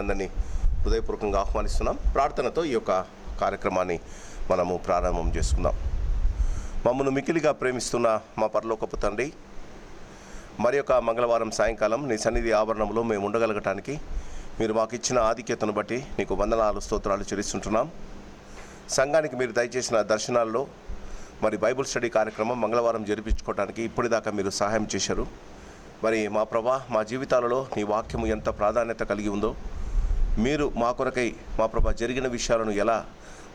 అందరినీ హృదయపూర్వకంగా ఆహ్వానిస్తున్నాం. ప్రార్థనతో ఈ యొక్క కార్యక్రమాన్ని మనము ప్రారంభం చేసుకుందాం. మమ్మల్ని మిక్కిలిగా ప్రేమిస్తున్న మా పరలోకపు తండ్రి, మరి యొక్క మంగళవారం సాయంకాలం నీ సన్నిధి ఆవరణంలో మేము ఉండగలగటానికి మీరు మాకు ఇచ్చిన ఆధిక్యతను బట్టి నీకు వందనాలు స్తోత్రాలు చెల్లిస్తుంటున్నాం. సంఘానికి మీరు దయచేసిన దర్శనాల్లో మరి బైబిల్ స్టడీ కార్యక్రమం మంగళవారం జరిపించుకోవడానికి ఇప్పటిదాకా మీరు సహాయం చేశారు. మరి మా ప్రభా, మా జీవితాలలో నీ వాక్యము ఎంత ప్రాధాన్యత కలిగి ఉందో, మీరు మా కొరకై మా ప్రభా జరిగిన విషయాలను ఎలా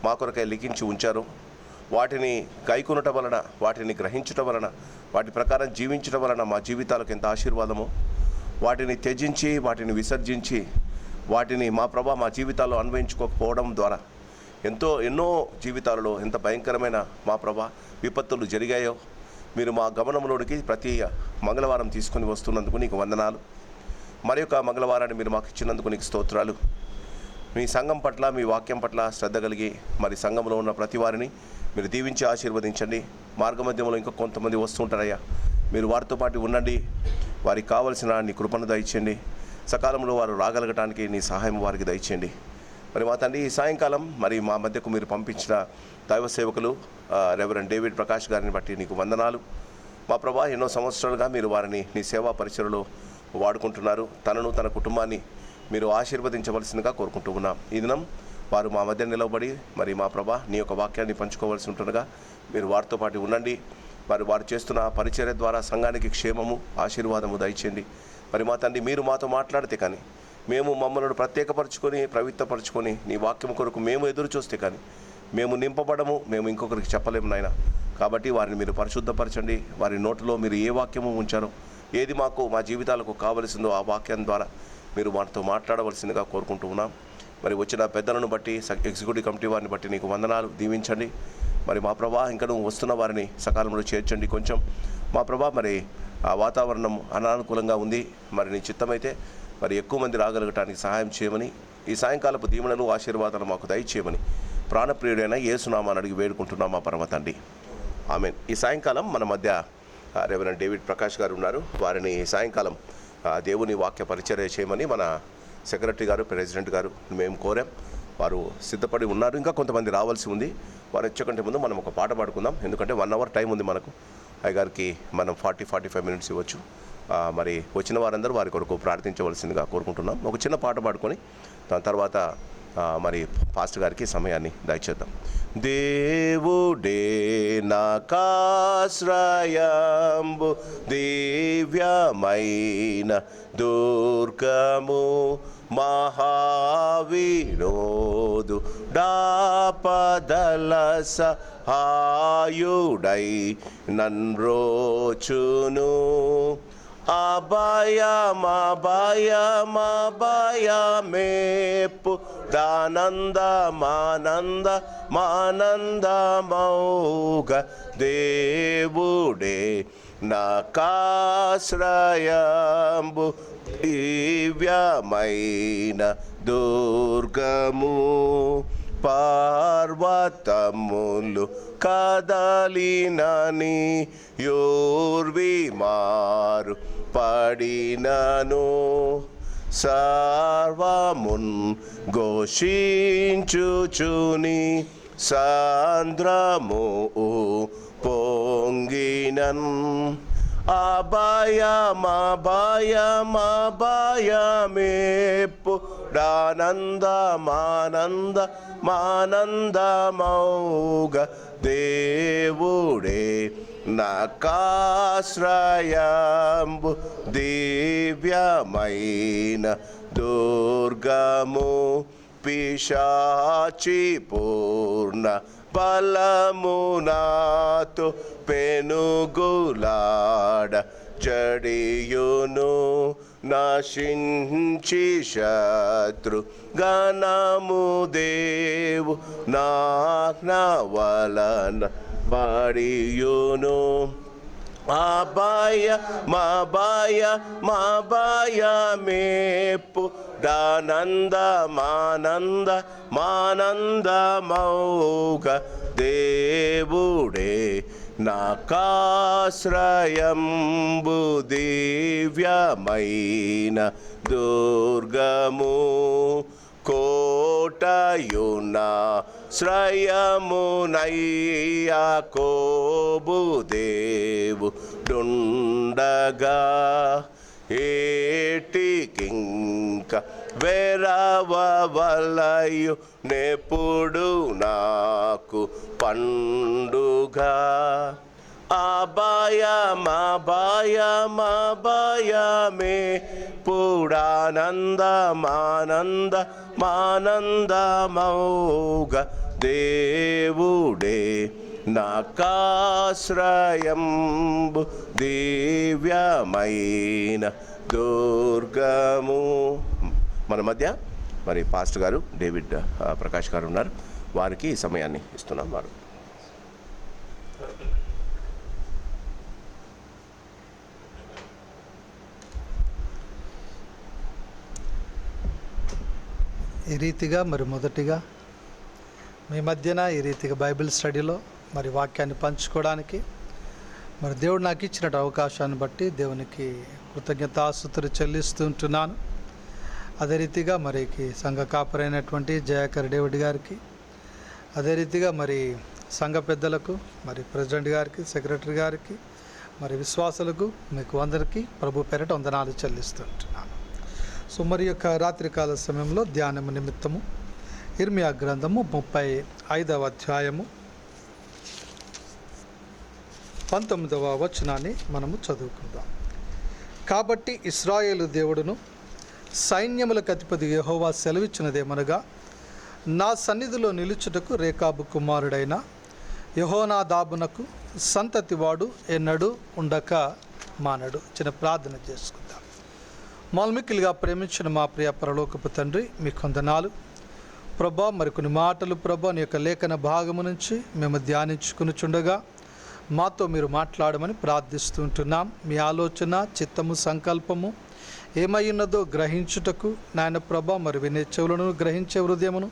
మా కొరకై లిఖించి ఉంచారో, వాటిని గైకొనటం వలన, వాటిని గ్రహించటం వలన, వాటి ప్రకారం జీవించడం వలన మా జీవితాలకు ఎంత ఆశీర్వాదమో, వాటిని త్యజించి వాటిని విసర్జించి వాటిని మా ప్రభా మా జీవితాల్లో అన్వయించుకోకపోవడం ద్వారా ఎన్నో జీవితాలలో ఎంత భయంకరమైన మా ప్రభా విపత్తులు జరిగాయో మీరు మా గమనంలోనికి ప్రతి మంగళవారం తీసుకుని వస్తున్నందుకు నీకు వందనాలు. మరి యొక్క మంగళవారాన్ని మీరు మాకు ఇచ్చినందుకు నీకు స్తోత్రాలు. మీ సంఘం పట్ల, మీ వాక్యం పట్ల శ్రద్ధ కలిగి మరి సంఘంలో ఉన్న ప్రతి వారిని మీరు దీవించి ఆశీర్వదించండి. మార్గమధ్యంలో ఇంకా కొంతమంది వస్తుంటారయ్యా, మీరు వారితో పాటు ఉండండి. వారికి కావలసిన నీ కృపను దయచేయండి. సకాలంలో వారు రాగలగటానికి నీ సహాయం వారికి దయచేయండి. మరి మా తండ్రి, ఈ సాయంకాలం మరి మా మధ్యకు మీరు పంపించిన దైవ సేవకులు రెవరెండ్ డేవిడ్ ప్రకాష్ గారిని బట్టి నీకు వందనాలు. మా ప్రభా, ఎన్నో సంవత్సరాలుగా మీరు వారిని నీ సేవా పరిచయలో వాడుకుంటున్నారు. తనను తన కుటుంబాన్ని మీరు ఆశీర్వదించవలసిందిగా కోరుకుంటూ ఉన్నాం. ఈ దినం వారు మా మధ్య నిలబడి మరి మా ప్రభా నీ యొక్క వాక్యాన్ని పంచుకోవాల్సి ఉంటుండగా మీరు వారితో పాటు ఉండండి. వారు చేస్తున్న పరిచర్య ద్వారా సంఘానికి క్షేమము, ఆశీర్వాదము దయచేయండి. మరి మా తండ్రి, మీరు మాతో మాట్లాడితే కానీ, మేము మమ్మల్ని ప్రత్యేకపరచుకొని పవిత్రపరచుకొని నీ వాక్యం కొరకు మేము ఎదురు చూస్తే కానీ మేము నింపబడము, మేము ఇంకొకరికి చెప్పలేము నాయన. కాబట్టి వారిని మీరు పరిశుద్ధపరచండి. వారి నోటిలో మీరు ఏ వాక్యము ఉంచారో, ఏది మాకు మా జీవితాలకు కావలసిందో ఆ వాక్యం ద్వారా మీరు వారితో మాట్లాడవలసిందిగా కోరుకుంటూ ఉన్నాం. మరి వచ్చిన పెద్దలను బట్టి, ఎగ్జిక్యూటివ్ కమిటీ వారిని బట్టి నీకు వందనాలు, దీవించండి. మరి మా ప్రభా, ఇంకా నువ్వు వస్తున్న వారిని సకాలంలో చేర్చండి. కొంచెం మా ప్రభా, మరి ఆ వాతావరణం అనానుకూలంగా ఉంది. మరి నీ చిత్తమైతే మరి ఎక్కువ మంది రాగలగటానికి సహాయం చేయమని, ఈ సాయంకాలపు దీవెనలు, ఆశీర్వాదాలు మాకు దయచేయమని ప్రాణప్రియుడైన యేసునామాన్ని అడిగి వేడుకుంటున్నాం మా పరమ తండ్రి, ఆమేన్. ఈ సాయంకాలం మన మధ్య రెవరెండ్ డేవిడ్ ప్రకాష్ గారు ఉన్నారు. వారిని సాయంకాలం దేవుని వాక్య పరిచర్య చేయమని మన సెక్రటరీ గారు, ప్రెసిడెంట్ గారు మేము కోరాం. వారు సిద్ధపడి ఉన్నారు. ఇంకా కొంతమంది రావాల్సి ఉంది. వారు వచ్చేకంటే ముందు మనం ఒక పాట పాడుకుందాం. ఎందుకంటే 1 అవర్ టైం ఉంది మనకు. అయ్యగారికి మనం 40-45 మినిట్స్ ఇవ్వచ్చు. మరి వచ్చిన వారందరూ వారి కొరకు ప్రార్థించవలసిందిగా కోరుకుంటున్నాం. ఒక చిన్న పాట పాడుకొని దాని తర్వాత మరి పాస్టర్ గారికి సమయాన్ని దయచేద్దాం. దేవుడే నాకాశ్రయంబు, దివ్యమైన దుర్గము, మహావినోదు డాపదల సహాయుడై నన్రోచును. అభయమేపు దానందమానందమౌగ దేవుడే నాకాశ్రయంబు, దివ్యమైన దుర్గము. పర్వతములు కదలినని, యోర్విమారు పడినను, సర్వమున్ ఘోషించుచుని సాంద్రము పొంగినన్. అభయమేపు దానందమానందమౌగ దేవుడే నాకాశ్రయంబు, దివ్యమైన దుర్గము. పిశాచి పూర్ణ బలము నాతో పెనుగులాడ జడియును, నశించి శత్రు గణము దేవు నాజ్ఞ వలన బడియును. అభయమేపు దానందమానందమౌగ దేవుడే నాకాశ్రయంబు, దివ్యమైన దుర్గము కోటయునా శ్రయమునయ్యా కోబు దేవుడుండగా ఏటికింక వెరవలయు నెప్పుడు నాకు పండుగ అభయమే పుడానందమానందమానందమౌగ దేవుడే నాకాశ్రయంబు దివ్యమైన దుర్గము. మన మధ్య మరి పాస్టర్ గారు డేవిడ్ ప్రకాష్ గారు ఉన్నారు. వారికి ఈ సమయాన్ని ఇస్తున్నాం. వారు ఈ రీతిగా మరి మొదటిగా మీ మధ్యన ఈ రీతిగా బైబిల్ స్టడీలో మరి వాక్యాన్ని పంచుకోవడానికి మరి దేవుడు నాకు ఇచ్చిన అవకాశాన్ని బట్టి దేవునికి కృతజ్ఞతాస్తుతులు చెల్లిస్తుంటున్నాను. అదే రీతిగా మరి సంఘ కాపరైనటువంటి జయాకర్ డేవిడ్ గారికి, అదే రీతిగా మరి సంఘ పెద్దలకు, మరి ప్రెసిడెంట్ గారికి, సెక్రటరీ గారికి, మరి విశ్వాసులకు, మీకు అందరికీ ప్రభు పేరిట వందనాలు చెల్లిస్తుంటున్నాను. సో మరి యొక్క రాత్రికాల సమయంలో ధ్యానము నిమిత్తము ఇర్మియా గ్రంథము 35వ అధ్యాయము 19వ వచనాన్ని మనము చదువుకుందాం. కాబట్టి ఇశ్రాయేలు దేవుడును సైన్యములకు అధిపతి యెహోవా సెలవిచ్చినదేమనగా, నా సన్నిధిలో నిలుచుటకు రేకాబు కుమారుడైన యెహోనాదాబునకు సంతతివాడు ఎన్నడూ ఉండక మానడు. చిన్న ప్రార్థన చేసుకుందాం. మాల్మిక్కిలిగా ప్రేమించిన మా ప్రియ పరలోకపు తండ్రి, మీకు వందనాలు ప్రభా. మరికొన్ని మాటలు ప్రభా నీ యొక్క లేఖన భాగము నుంచి మేము ధ్యానించుకునిచుండగా మాతో మీరు మాట్లాడమని ప్రార్థిస్తుంటున్నాం. మీ ఆలోచన, చిత్తము, సంకల్పము ఏమై ఉన్నదో గ్రహించుటకు నాయన ప్రభా మరి వినే చెవులను, గ్రహించే హృదయమును,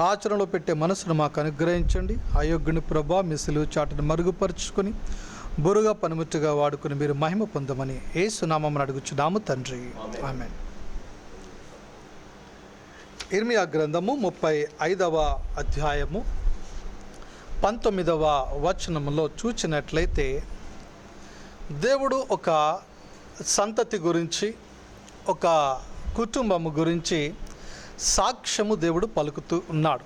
ఆచరణలో పెట్టే మనసును మాకు అనుగ్రహించండి. అయోగ్యుని ప్రభా మీ సిలువ చాటును మరుగుపరుచుకొని బురుగా పనిముట్టుగా వాడుకుని మీరు మహిమ పొందమని యేసు నామమున అడుగుచున్నాము తండ్రి, ఆమేన్. ఇర్మియా గ్రంథము 35వ అధ్యాయము 19వ వచనములో చూచినట్లయితే దేవుడు ఒక సంతతి గురించి, ఒక కుటుంబము గురించి సాక్ష్యము దేవుడు పలుకుతూ ఉన్నాడు.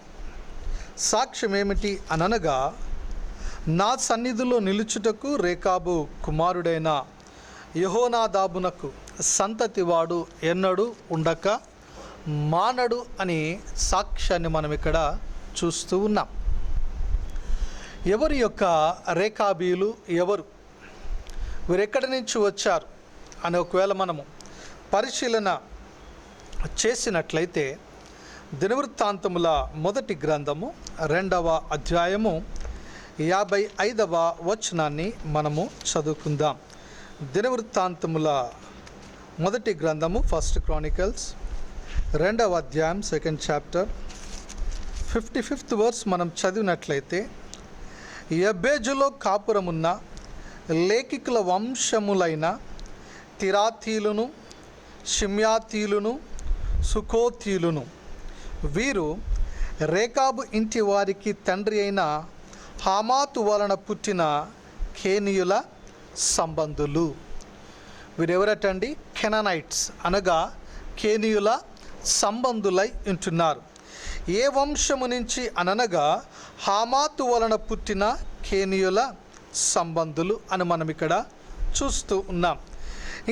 సాక్ష్యం ఏమిటి అనగా, నా సన్నిధిలో నిలుచుటకు రేకాబు కుమారుడైన యెహోనాదాబునకు సంతతివాడు ఎన్నడూ ఉండక మానడు అని సాక్ష్యాన్ని మనం ఇక్కడ చూస్తూ ఉన్నాం. ఎవరి యొక్క రేకాబీలు ఎవరు, వీరెక్కడి నుంచి వచ్చారు అని ఒకవేళ మనము పరిశీలన చేసినట్లయితే దినవృత్తాంతముల మొదటి గ్రంథము 2వ అధ్యాయము 55వ వచనాన్ని మనము చదువుకుందాం. దినవృత్తాంతముల మొదటి గ్రంథము ఫస్ట్ క్రానికల్స్ 2వ అధ్యాయం 2nd చాప్టర్ 55th వర్స్ మనం చదివినట్లయితే, యబ్బేజులో కాపురమున్న లేఖికుల వంశములైన తిరాతీలును, షిమ్యాతీలును, సుకోతీలును వీరు రేకాబు ఇంటి వారికి తండ్రి అయిన హామాతు వలన పుట్టిన కేనీయుల సంబంధులు. వీరెవరటండి? కెనానైట్స్ అనగా కేనీయుల సంబంధులై ఉంటున్నారు. ఏ వంశము నుంచి అనగా హామాతు వలన పుట్టిన కేనీయుల సంబంధులు అని మనం ఇక్కడ చూస్తూ ఉన్నాం.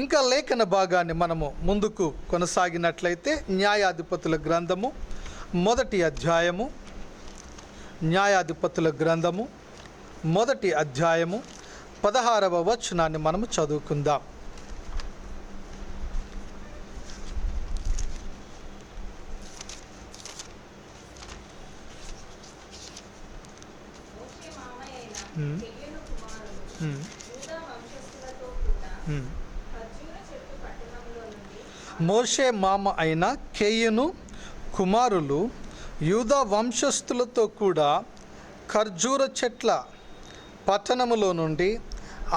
ఇంకా లేఖన భాగాన్ని మనము ముందుకు కొనసాగినట్లయితే న్యాయాధిపతుల గ్రంథము మొదటి అధ్యాయము, న్యాయాధిపతుల గ్రంథము మొదటి అధ్యాయము 16వ వచనాన్ని మనము చదువుకుందాం. మోషే మామ అయిన కేయును కుమారులు యూదా వంశస్థులతో కూడా ఖర్జూర చెట్ల పట్టణములో నుండి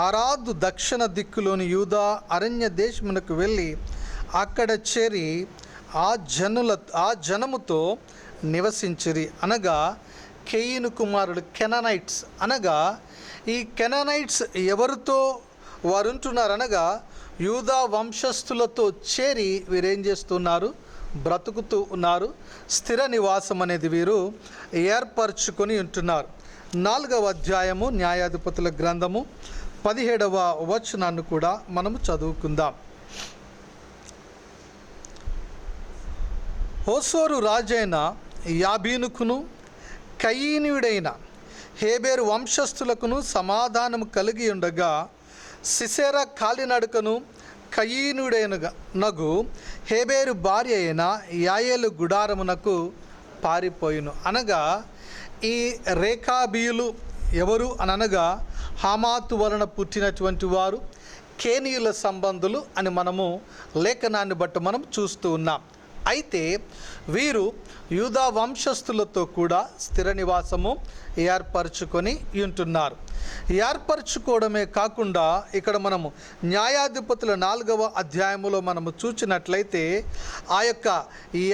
అరాదు దక్షిణ దిక్కులోని యూదా అరణ్య దేశమునకు వెళ్ళి అక్కడ చేరి ఆ జనముతో నివసించిరి. అనగా కేయిను కుమారుడు కెనానైట్స్. అనగా ఈ కెనానైట్స్ ఎవరితో వారు ఉంటున్నారు అనగా యూదా వంశస్థులతో చేరి వీరేం చేస్తున్నారు, బ్రతుకుతూ ఉన్నారు. స్థిర నివాసం అనేది వీరు ఏర్పరచుకొని ఉంటున్నారు. 4వ అధ్యాయము న్యాయాధిపతుల గ్రంథము 17వ వచనాన్ని కూడా మనము చదువుకుందాం. హోసోరు రాజైన యాబీనుకును కయీనీయుడైన హేబేరు వంశస్థులకును సమాధానము కలిగి ఉండగా సిసెరా కాలినడకను కయీనుడైనగు హేబేరు భార్య అయిన యాయేలు గుడారమునకు పారిపోయిను. అనగా ఈ రేకాబీయులు ఎవరు అనగా హామాతు వలన పుట్టినటువంటి వారు, కేనీయుల సంబంధులు అని మనము లేఖనాన్ని బట్టి మనం చూస్తూ ఉన్నాం. అయితే వీరు యూదా వంశస్థులతో కూడా స్థిర నివాసము ఏర్పరచుకొని ఉంటున్నారు. ఏర్పరచుకోవడమే కాకుండా ఇక్కడ మనము న్యాయాధిపతుల 4వ అధ్యాయములో మనము చూచినట్లయితే ఆ యొక్క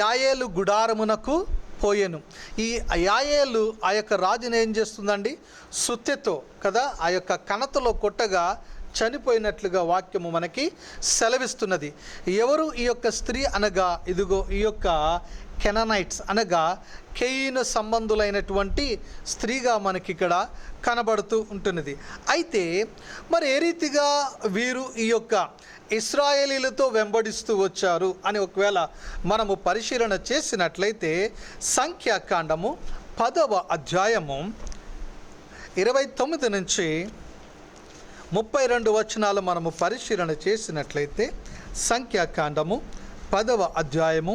యాయేలు గుడారమునకు పోయెను. ఈ యాయేలు ఆ యొక్క రాజుని ఏం చేస్తుందండి, సుత్తెతో కదా ఆ యొక్క కణతలో కొట్టగా చనిపోయినట్లుగా వాక్యము మనకి సెలవిస్తున్నది. ఎవరు ఈ యొక్క స్త్రీ అనగా ఇదిగో ఈ యొక్క కెనానైట్స్ అనగా కేయిను సంబంధులైనటువంటి స్త్రీగా మనకి ఇక్కడ కనబడుతూ ఉంటున్నది. అయితే మరి ఏ రీతిగా వీరు ఈ యొక్క ఇశ్రాయేలీలతో వెంబడిస్తూ వచ్చారు అని ఒకవేళ మనము పరిశీలన చేసినట్లయితే సంఖ్యాకాండము 10వ అధ్యాయము 29 నుంచి 32 వచనాలు మనము పరిశీలన చేసినట్లయితే సంఖ్యాకాండము 10వ అధ్యాయము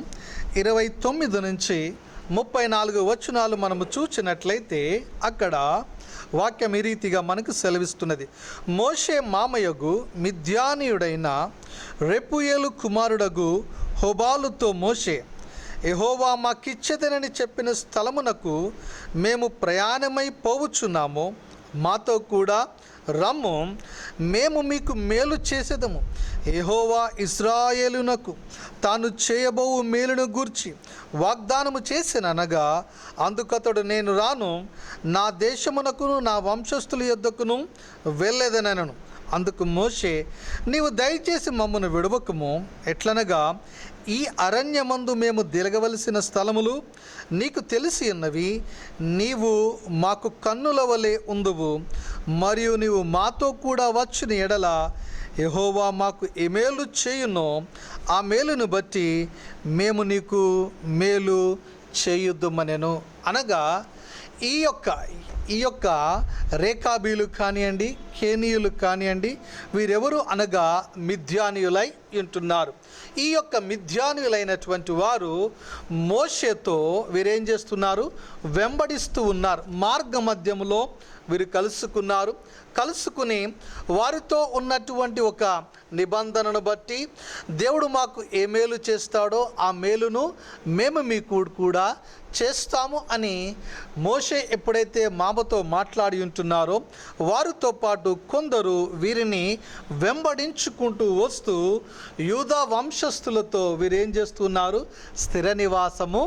29 నుంచి 34 వచనాలు మనము చూసినట్లయితే అక్కడ వాక్యం ఈ రీతిగా మనకు సెలవిస్తున్నది. మోషే మామయ్యగు మిద్యానీయుడైన రెపుయేలు కుమారుడగు హోబాలుతో మోషే, యెహోవా మాకిచ్చెదనని చెప్పిన స్థలమునకు మేము ప్రయాణమై పోవుచున్నాము, మాతో కూడా రమ్ము, మేము మీకు మేలు చేసేదము. యెహోవా ఇశ్రాయేలునకు తాను చేయబోవు మేలును గూర్చి వాగ్దానము చేసిననగా అందుకతడు నేను రాను, నా దేశమునకును నా వంశస్థుల యొద్దకును వెళ్ళేదనను. అందుకు మోషే, నీవు దయచేసి మమ్మను విడవకము, ఎట్లనగా ఈ అరణ్యమందు మేము దిగవలసిన స్థలములు నీకు తెలిసి ఉన్నవి. నీవు మాకు కన్నుల వలె ఉందువు, మరియు నీవు మాతో కూడా వచ్చిన ఎడల యెహోవా మాకు ఏ మేలు చేయునో ఆ మేలును బట్టి మేము నీకు మేలు చేయుద్దుమనెను. అనగా ఈ యొక్క రేకాబీలు కానివ్వండి, కేనీయులు కానివ్వండి, వీరెవరు అనగా మిద్యానీయులై ఉంటున్నారు. ఈ యొక్క మిద్యానీయులైనటువంటి వారు మోషేతో వీరేం చేస్తున్నారు, వెంబడిస్తూ ఉన్నారు. మార్గ మధ్యములో వీరు కలుసుకుని వారితో ఉన్నటువంటి ఒక నిబంధనను బట్టి దేవుడు మాకు ఏ మేలు చేస్తాడో ఆ మేలును మేము మీకు కూడా చేస్తాము అని మోషే ఎప్పుడైతే మామతో మాట్లాడి ఉంటున్నారో వారితో పాటు కొందరు వీరిని వెంబడించుకుంటూ వస్తూ యూదా వంశస్థులతో వీరేం చేస్తున్నారు, స్థిర నివాసము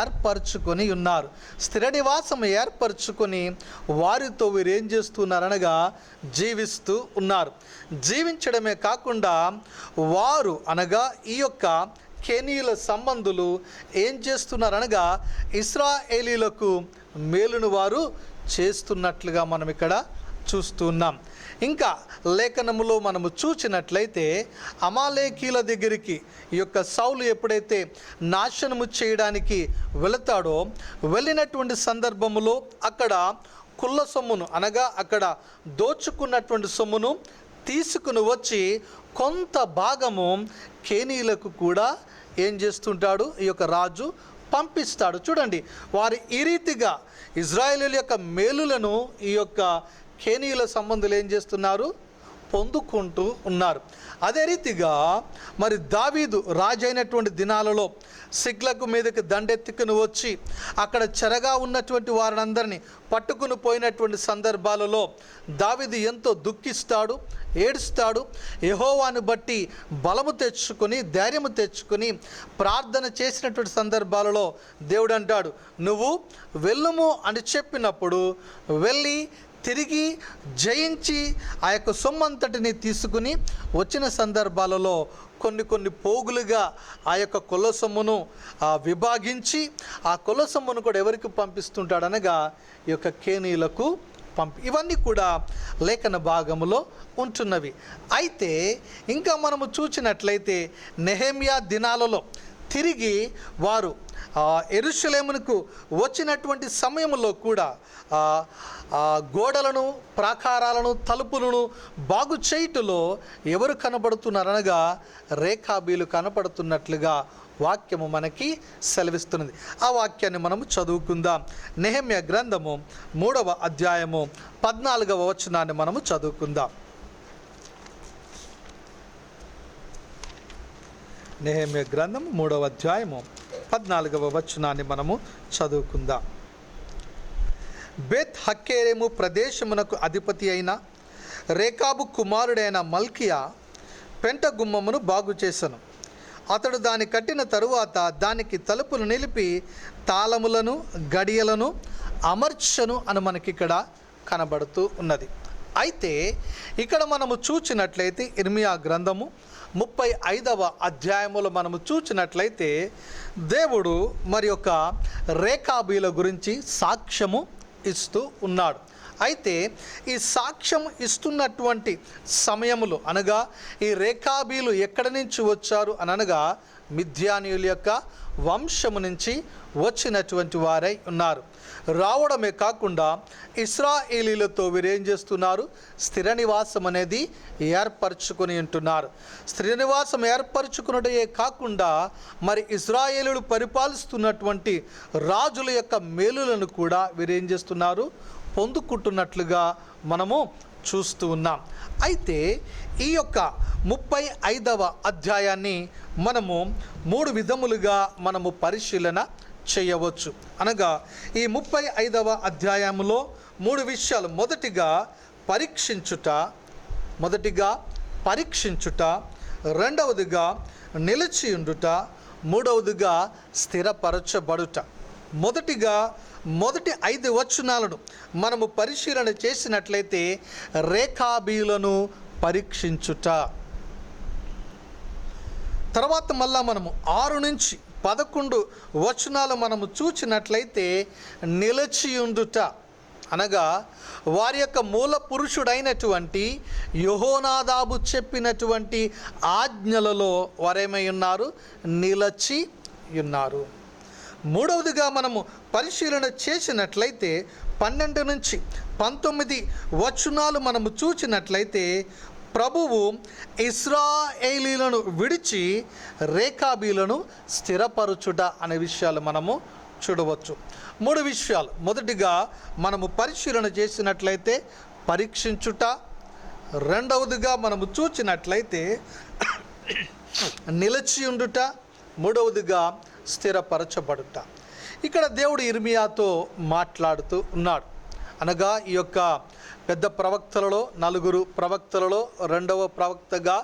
ఏర్పరచుకొని ఉన్నారు. స్థిర నివాసం ఏర్పరచుకొని వారితో వీరేం చేస్తున్నారనగా జీవిస్తూ ఉన్నారు. జీవించడమే కాకుండా వారు అనగా ఈ యొక్క కేనీయుల సంబంధులు ఏం చేస్తున్నారనగా ఇశ్రాయేలీలకు మేలును వారు చేస్తున్నట్లుగా మనం ఇక్కడ చూస్తున్నాం. ఇంకా లేఖనములో మనము చూచినట్లయితే అమాలేకీల దగ్గరికి ఈ యొక్క సౌలు ఎప్పుడైతే నాశనము చేయడానికి వెళతాడో వెళ్ళినటువంటి సందర్భములో అక్కడ కుళ్ళ సొమ్మును అనగా అక్కడ దోచుకున్నటువంటి సొమ్మును తీసుకుని వచ్చి కొంత భాగము కేనీయులకు కూడా ఏం చేస్తుంటాడు, ఈ యొక్క రాజు పంపిస్తాడు. చూడండి, వారు ఈ రీతిగా ఇజ్రాయేలీల యొక్క మేలులను ఈ యొక్క కేనీయుల సంబంధులు ఏం చేస్తున్నారు, పొందుకుంటూ ఉన్నారు. అదే రీతిగా మరి దావీదు రాజైనటువంటి దినాలలో సిగ్లకు మీదకి దండెత్తుకుని వచ్చి అక్కడ చెరగా ఉన్నటువంటి వారందరినీ పట్టుకుని పోయినటువంటి సందర్భాలలో దావీదు ఎంతో దుఃఖిస్తాడు, ఏడుస్తాడు. యెహోవాను బట్టి బలము తెచ్చుకొని, ధైర్యము తెచ్చుకొని ప్రార్థన చేసినటువంటి సందర్భాలలో దేవుడు అంటాడు, నువ్వు వెళ్ళుము అని చెప్పినప్పుడు వెళ్ళి తిరిగి జయించి ఆ యొక్క సొమ్మంతటిని తీసుకుని వచ్చిన సందర్భాలలో కొన్ని పోగులుగా ఆ యొక్క కొలసొమ్మును విభాగించి ఆ కొలసొమ్మును కూడా ఎవరికి పంపిస్తుంటాడనగా ఈ యొక్క కేనీలకు ఇవన్నీ కూడా లేఖన భాగములో ఉంటున్నవి. అయితే ఇంకా మనము చూసినట్లయితే నెహెమ్యా దినాలలో తిరిగి వారు యెరూషలేమునకు వచ్చినటువంటి సమయంలో కూడా గోడలను, ప్రాకారాలను, తలుపులను బాగు చేయుటలో ఎవరు కనబడుతున్నారనగా రేఖాబీలు కనపడుతున్నట్లుగా వాక్యము మనకి సెలవిస్తున్నది. ఆ వాక్యాన్ని మనము చదువుకుందాం. నెహెమ్యా గ్రంథము 3వ అధ్యాయము 14వ వచనాన్ని మనము చదువుకుందాం. నెహెమ్యా గ్రంథం 3వ అధ్యాయము 14వ వచనాన్ని మనము చదువుకుందాం. బెత్ హక్కేరెము ప్రదేశమునకు అధిపతి అయిన రేకాబు కుమారుడైన మల్కియా పెంట గుమ్మమును బాగు చేసెను. అతడు దాన్ని కట్టిన తరువాత దానికి తలుపులు నిలిపి తాళములను, గడియలను అమర్చను అని మనకి ఇక్కడ కనబడుతూ ఉన్నది. అయితే ఇక్కడ మనము చూచినట్లయితే ఇర్మియా గ్రంథము 35వ అధ్యాయములో మనము చూచినట్లయితే దేవుడు మరి యొక్క రేకాబీల గురించి సాక్ష్యము ఇస్తూ ఉన్నాడు. అయితే ఈ సాక్ష్యం ఇస్తున్నటువంటి సమయములు అనగా ఈ రేకాబీలు ఎక్కడి నుంచి వచ్చారు అనగా మిద్యానీయుల యొక్క వంశము నుంచి వచ్చినటువంటి వారై ఉన్నారు. రావడమే కాకుండా ఇశ్రాయేలీలతో వీరేం చేస్తున్నారు, స్థిర నివాసం అనేది ఏర్పరచుకొని ఉంటున్నారు. స్థిర నివాసం ఏర్పరచుకున్నదే కాకుండా మరి ఇశ్రాయేలీలు పరిపాలిస్తున్నటువంటి రాజుల యొక్క మేలులను కూడా వీరేం చేస్తున్నారు, పొందుకుంటున్నట్లుగా మనము చూస్తూ ఉన్నాం. అయితే ఈ యొక్క 35వ అధ్యాయాన్ని మనము 3 విధములుగా మనము పరిశీలన చేయవచ్చు. అనగా ఈ 35వ అధ్యాయంలో 3 విషయాలు. మొదటిగా పరీక్షించుట, రెండవదిగా నిలిచియుండుట, మూడవదిగా స్థిరపరచబడుట. మొదటి 5 వచనాలను మనము పరిశీలన చేసినట్లయితే రేకాబీలను పరీక్షించుట, తర్వాత మళ్ళా మనము 6 నుంచి 11 వచనాలు మనము చూచినట్లయితే నిలిచియుండుట అనగా వారి యొక్క మూల పురుషుడైనటువంటి యెహోనాదాబు చెప్పినటువంటి ఆజ్ఞలలో వారేమై ఉన్నారు, నిలిచి ఉన్నారు. మూడవదిగా మనము పరిశీలన చేసినట్లయితే 12 నుంచి 19 వచనాలు మనము చూచినట్లయితే ప్రభువు ఇశ్రాయేలీలను విడిచి రేకాబీలను స్థిరపరచుట అనే విషయాలు మనము చూడవచ్చు. 3 విషయాలు. మొదటిగా మనము పరిశీలన చేసినట్లయితే పరీక్షించుట, రెండవదిగా మనము చూచినట్లయితే నిలిచియుండుట, మూడవదిగా స్థిరపరచబడుట. ఇక్కడ దేవుడు ఇర్మియాతో మాట్లాడుతూ ఉన్నాడు. అనగా ఈ యొక్క పెద్ద ప్రవక్తలలో 4 ప్రవక్తలలో 2వ ప్రవక్తగా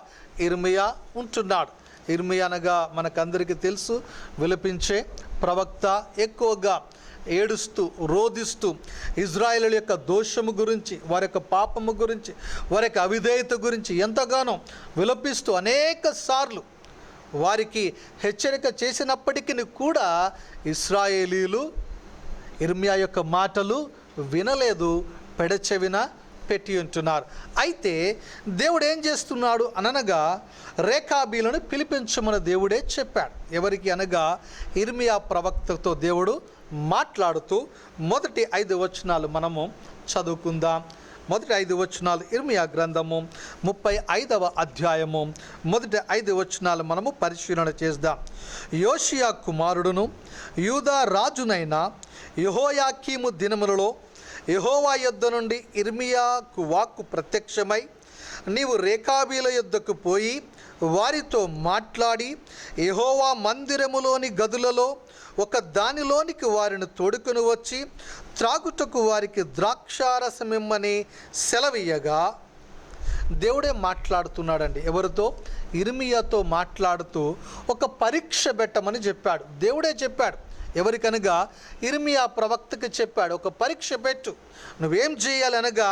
ఇర్మియా ఉంటున్నాడు. ఇర్మియా అనగా మనకందరికీ తెలుసు, విలపించే ప్రవక్త. ఎక్కువగా ఏడుస్తూ, రోదిస్తూ ఇజ్రాయేలు యొక్క దోషము గురించి, వారి యొక్క పాపము గురించి, వారి యొక్క అవిధేయత గురించి ఎంతగానో విలపిస్తూ అనేక సార్లు వారికి హెచ్చరిక చేసినప్పటికీ కూడా ఇశ్రాయేలీలు ఇర్మియా యొక్క మాటలు వినలేదు, పెడచెవిన పెట్టి ఉంటున్నారు. అయితే దేవుడు ఏం చేస్తున్నాడు అనగా రేకాబీలను పిలిపించమని దేవుడే చెప్పాడు. ఎవరికి అనగా ఇర్మియా ప్రవక్తతో దేవుడు మాట్లాడుతూ మొదటి 5 వచనాలు మనము చదువుకుందాం. మొదటి 5 వచనాలు ఇర్మియా గ్రంథము 35వ అధ్యాయము మొదటి 5 వచనాలు మనము పరిశీలన చేద్దాం. యోషియా కుమారుడును యూదా రాజునైన యెహోయాకీము దినములలో యెహోవా యొద్ద నుండి ఇర్మియాకు వాక్కు ప్రత్యక్షమై నీవు రేకాబీల యొద్దకు పోయి వారితో మాట్లాడి యెహోవా మందిరములోని గదులలో ఒక దానిలోనికి వారిని తోడుకొని వచ్చి త్రాగుటకు వారికి ద్రాక్షారసమిమ్మని సెలవీయగా, దేవుడే మాట్లాడుతున్నాడండి. ఎవరితో? ఇర్మియాతో మాట్లాడుతూ ఒక పరీక్ష పెట్టమని చెప్పాడు. దేవుడే చెప్పాడు. ఎవరికనగా ఇర్మియా ప్రవక్తకి చెప్పాడు, ఒక పరీక్ష పెట్టు, నువ్వేం చేయాలి అనగా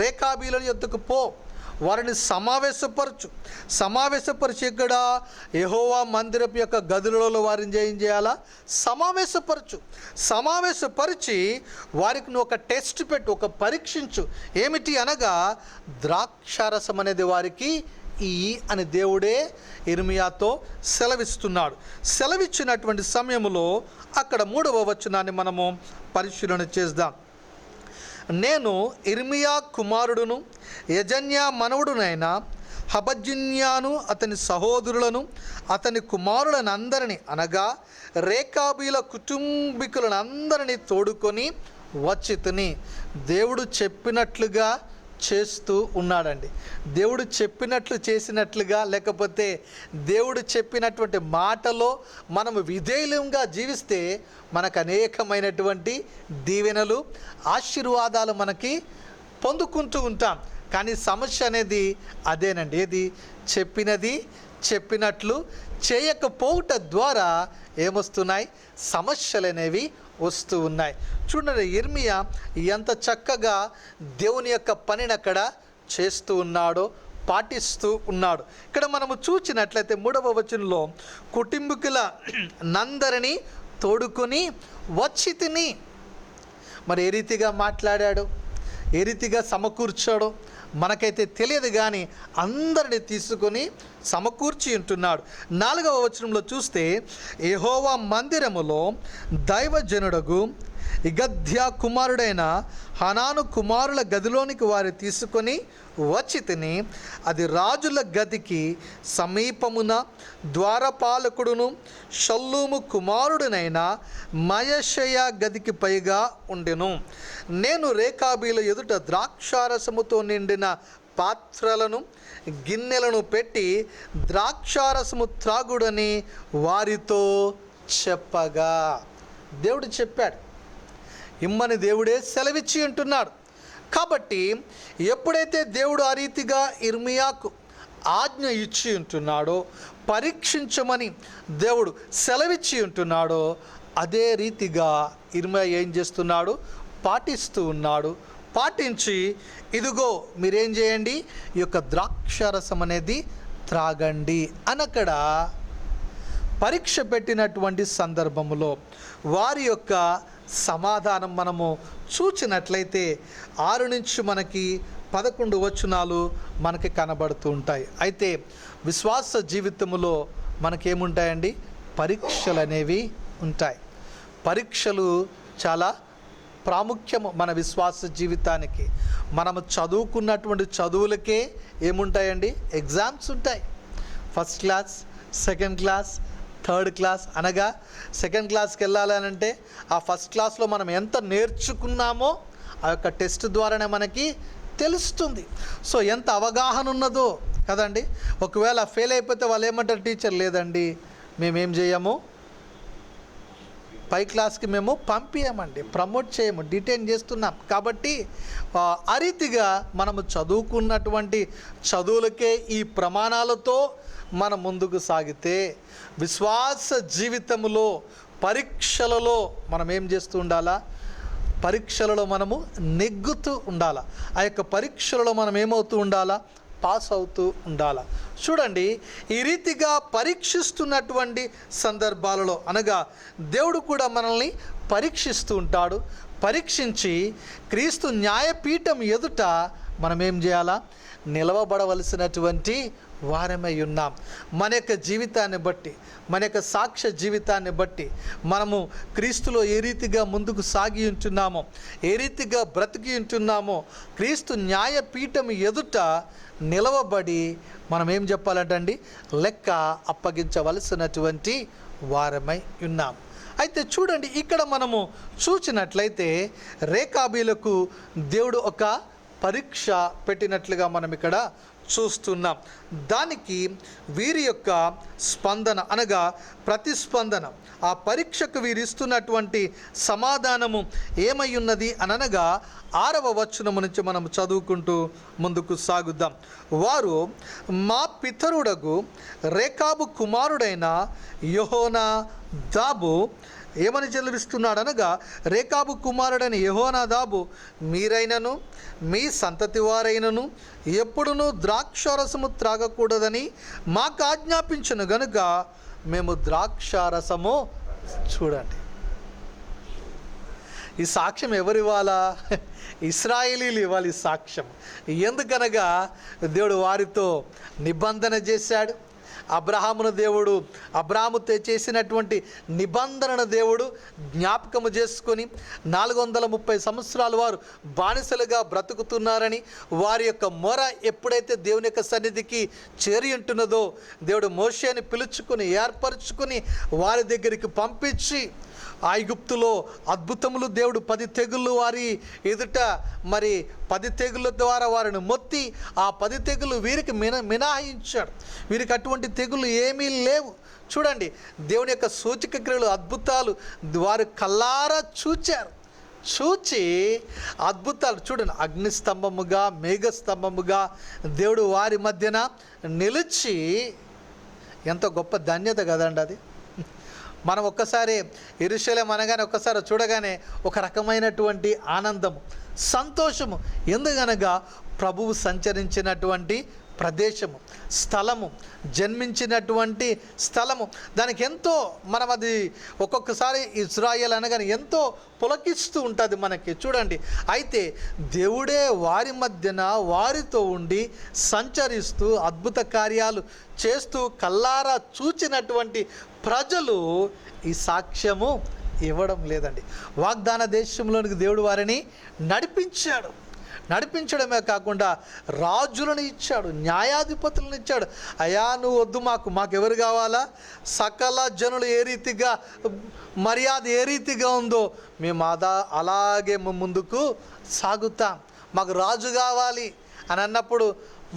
రేకాబీల యొద్దకు పో, వారిని సమావేశపరచు ఇక్కడ యెహోవా మందిరపు యొక్క గదులలో వారిని ఏం చేయాలా? సమావేశపరిచి వారికి నువ్వు ఒక టెస్ట్ పెట్టు, ఒక పరీక్షించు. ఏమిటి అనగా ద్రాక్షారసం అనేది వారికి అని దేవుడే ఇర్మియాతో సెలవిస్తున్నాడు. సెలవిచ్చినటువంటి సమయంలో అక్కడ 3వ వచనాన్ని మనము పరిశీలన చేద్దాం. నేను ఇర్మియా కుమారుడును యజన్యా మనవుడునైన హబజ్జిన్యాను అతని సహోదరులను అతని కుమారులను అందరినీ అనగా రేకాబీల కుటుంబీకులను అందరినీ తోడుకొని వచ్చితిని. దేవుడు చెప్పినట్లుగా చేస్తూ ఉన్నాడండి. దేవుడు చెప్పినట్లు చేసినట్లుగా, లేకపోతే దేవుడు చెప్పినటువంటి మాటలో మనము విధేయులంగా జీవిస్తే మనకు అనేకమైనటువంటి దీవెనలు, ఆశీర్వాదాలు మనకి పొందుకుంటూ ఉంటాం. కానీ సమస్య అనేది అదేనండి. ఏది? చెప్పినట్లు చేయకపోవట ద్వారా ఏమొస్తున్నాయి? సమస్యలు అనేవి వస్తూ ఉన్నాయి. చూడండి, ఇర్మియా ఎంత చక్కగా దేవుని యొక్క పనిని అక్కడ చేస్తూ ఉన్నాడో, పాటిస్తూ ఉన్నాడు. ఇక్కడ మనము చూసినట్లయితే 3వ వచనంలో కుటుంబీకుల నందరినీ తోడుకొని వచ్చి తిని. మరి ఏ రీతిగా మాట్లాడాడు, ఏ రీతిగా సమకూర్చాడో మనకైతే తెలియదు, కానీ అందరిని తీసుకొని సమకూర్చి ఉంటున్నాడు. 4వ వచనంలో చూస్తే యెహోవా మందిరములో దైవజనుడగు ఇగద్యా కుమారుడైన హనాను కుమారుల గదిలోనికి వారి తీసుకొని వచ్చి తిని, అది రాజుల గదికి సమీపమున ద్వారపాలకుడును షల్లూము కుమారుడునైన మయషయ గదికి పైగా ఉండెను. నేను రేకాబీల ఎదుట ద్రాక్షారసముతో నిండిన పాత్రలను గిన్నెలను పెట్టి ద్రాక్షారసము త్రాగుడని వారితో చెప్పగా, దేవుడు చెప్పాడు, ఇమ్మని దేవుడే సెలవిచ్చి ఉంటున్నాడు. కాబట్టి ఎప్పుడైతే దేవుడు ఆ రీతిగా ఇర్మియాకు ఆజ్ఞ ఇచ్చి ఉంటున్నాడో, పరీక్షించమని దేవుడు సెలవిచ్చి ఉంటున్నాడో, అదే రీతిగా ఇర్మియా ఏం చేస్తున్నాడు? పాటిస్తూ ఉన్నాడు. పాటించి ఇదిగో మీరేం చేయండి, ఈ యొక్క ద్రాక్షారసం అనేది త్రాగండి అనక్కడ పరీక్ష పెట్టినటువంటి సందర్భంలో వారి యొక్క సమాధానం మనము చూచినట్లయితే 6 నుంచి మనకి 11 వచనాలు మనకి కనబడుతూ ఉంటాయి. అయితే విశ్వాస జీవితంలో మనకేముంటాయండి? పరీక్షలు అనేవి ఉంటాయి. పరీక్షలు చాలా ప్రాముఖ్యము మన విశ్వాస జీవితానికి. మనము చదువుకున్నటువంటి చదువులకే ఏముంటాయండి? ఎగ్జామ్స్ ఉంటాయి. First class, second class, third class. అనగా సెకండ్ క్లాస్కి వెళ్ళాలనంటే ఆ ఫస్ట్ క్లాస్లో మనం ఎంత నేర్చుకున్నామో ఆ యొక్క టెస్ట్ ద్వారానే మనకి తెలుస్తుంది. సో ఎంత అవగాహన ఉన్నదో కదండి. ఒకవేళ ఫెయిల్ అయిపోతే వాళ్ళు ఏమంటారు? టీచర్ లేదండి, మేమేం చేయము, పై క్లాస్కి మేము పంపించమండి, ప్రమోట్ చేయము, డిటైన్ చేస్తున్నాం. కాబట్టి ఆ రీతిగా మనము చదువుకున్నటువంటి చదువులకే ఈ ప్రమాణాలతో మనం ముందుకు సాగితే విశ్వాస జీవితంలో పరీక్షలలో మనం ఏం చేస్తూ ఉండాలా? పరీక్షలలో మనము నెగ్గుతూ ఉండాలా. ఆ యొక్క పరీక్షలలో మనం ఏమవుతూ ఉండాలా? పాస్ అవుతూ ఉండాలా. చూడండి, ఈ రీతిగా పరీక్షిస్తున్నటువంటి సందర్భాలలో అనగా దేవుడు కూడా మనల్ని పరీక్షిస్తూ ఉంటాడు. పరీక్షించి క్రీస్తు న్యాయపీఠం ఎదుట మనం ఏం చేయాలా? నిలవబడవలసినటువంటి వారమై ఉన్నాం. మన యొక్క జీవితాన్ని బట్టి, మన యొక్క సాక్ష్య జీవితాన్ని బట్టి మనము క్రీస్తులో ఏ రీతిగా ముందుకు సాగి ఉంటున్నామో, ఏ రీతిగా బ్రతికి ఉంటున్నామో, క్రీస్తు న్యాయపీఠం ఎదుట నిలవబడి మనం ఏం చెప్పాలంటండి? లెక్క అప్పగించవలసినటువంటి వారమై ఉన్నాం. అయితే చూడండి, ఇక్కడ మనము చూసినట్లయితే రేకాబీలకు దేవుడు ఒక పరీక్ష పెట్టినట్లుగా మనం ఇక్కడ చూస్తున్నాం. దానికి వీరి యొక్క స్పందన అనగా ప్రతిస్పందన, ఆ పరీక్షకు వీరు ఇస్తున్నటువంటి సమాధానము ఏమై ఉన్నది అనగా 6వ వచనము నుంచి మనం చదువుకుంటూ ముందుకు సాగుద్దాం. వారు మా పితరుడగు రేకాబు కుమారుడైన యెహోనాదాబు ఏమని చెల్లిస్తున్నాడు అనగా, రేకాబు కుమారుడైన యెహోనాదాబు మీరైనను మీ సంతతి వారైనను ఎప్పుడునూ ద్రాక్షారసము త్రాగకూడదని మాకు ఆజ్ఞాపించను గనుక మేము ద్రాక్షారసము. చూడండి, ఈ సాక్ష్యం ఎవరు ఇవ్వాలా? ఇశ్రాయేలీలు ఇవ్వాలి ఈ సాక్ష్యం. ఎందుకనగా దేవుడు వారితో నిబంధన చేశాడు. అబ్రహామును దేవుడు, అబ్రాహాముతో చేసినటువంటి నిబంధనను దేవుడు జ్ఞాపకము చేసుకొని 430 సంవత్సరాలు వారు బానిసలుగా బ్రతుకుతున్నారని, వారి యొక్క మొర ఎప్పుడైతే దేవుని యొక్క సన్నిధికి చేరి ఉంటున్నదో దేవుడు మోషేని పిలుచుకుని ఏర్పరచుకుని వారి దగ్గరికి పంపించి, ఐగుప్తులో అద్భుతములు దేవుడు 10 తెగుళ్ళు వారి ఎదుట 10 తెగుళ్ళ ద్వారా వారిని మొత్తి ఆ 10 తెగుళ్ళు వీరికి మినహాయించాడు. వీరికి అటువంటి తెగుళ్ళు ఏమీ లేవు. చూడండి, దేవుని యొక్క సూచక క్రియలు, అద్భుతాలు వారు కల్లారా చూచి అద్భుతాలు చూడండి, అగ్నిస్తంభముగా మేఘస్తంభముగా దేవుడు వారి మధ్యన నిలిచి, ఎంతో గొప్ప ధన్యత కదండి అది. మనం ఒక్కసారి యెరూషలేము అనగానే ఒక్కసారి చూడగానే ఒక రకమైనటువంటి ఆనందము, సంతోషము. ఎందుకనగా ప్రభువు సంచరించినటువంటి ప్రదేశము, స్థలము, జన్మించినటువంటి స్థలము. దానికి ఎంతో మనం అది ఒక్కొక్కసారి ఇజ్రాయేల్ అనగానే ఎంతో పులకిస్తూ ఉంటుంది మనకి. చూడండి, అయితే దేవుడే వారి మధ్యన వారితో ఉండి సంచరిస్తూ అద్భుత కార్యాలు చేస్తూ కల్లారా చూచినటువంటి ప్రజలు ఈ సాక్ష్యము ఇవ్వడం లేదండి. వాగ్దాన దేశంలోనికి దేవుడు వారిని నడిపించడమే కాకుండా రాజులను ఇచ్చాడు, న్యాయాధిపతులను ఇచ్చాడు. అయ్యా నువ్వు వద్దు, మాకెవరు కావాలా? సకల జనులు ఏ రీతిగా మర్యాద ఏ రీతిగా ఉందో మేము అలాగే ముందుకు సాగుతాం, మాకు రాజు కావాలి అని అన్నప్పుడు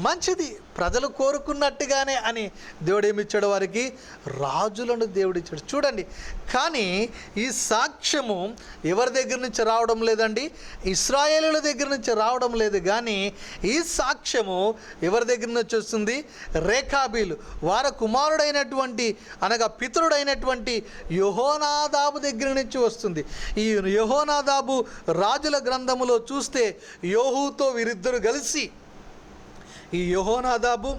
మంచిది, ప్రజలు కోరుకున్నట్టుగానే అని దేవుడు ఏమిచ్చాడు? వారికి రాజులను దేవుడు ఇచ్చాడు. చూడండి, కానీ ఈ సాక్ష్యము ఎవరి దగ్గర నుంచి రావడం లేదండి? ఇశ్రాయేలీయుల దగ్గర నుంచి రావడం లేదు. కానీ ఈ సాక్ష్యము ఎవరి దగ్గర నుంచి వస్తుంది? రేకాబీలు వారి కుమారుడైనటువంటి అనగా పితరుడైనటువంటి యెహోనాదాబు దగ్గర నుంచి వస్తుంది. ఈ యెహోనాదాబు రాజుల గ్రంథములో చూస్తే యోహూతో వీరిద్దరు కలిసి, ఈ యెహోనాదాబు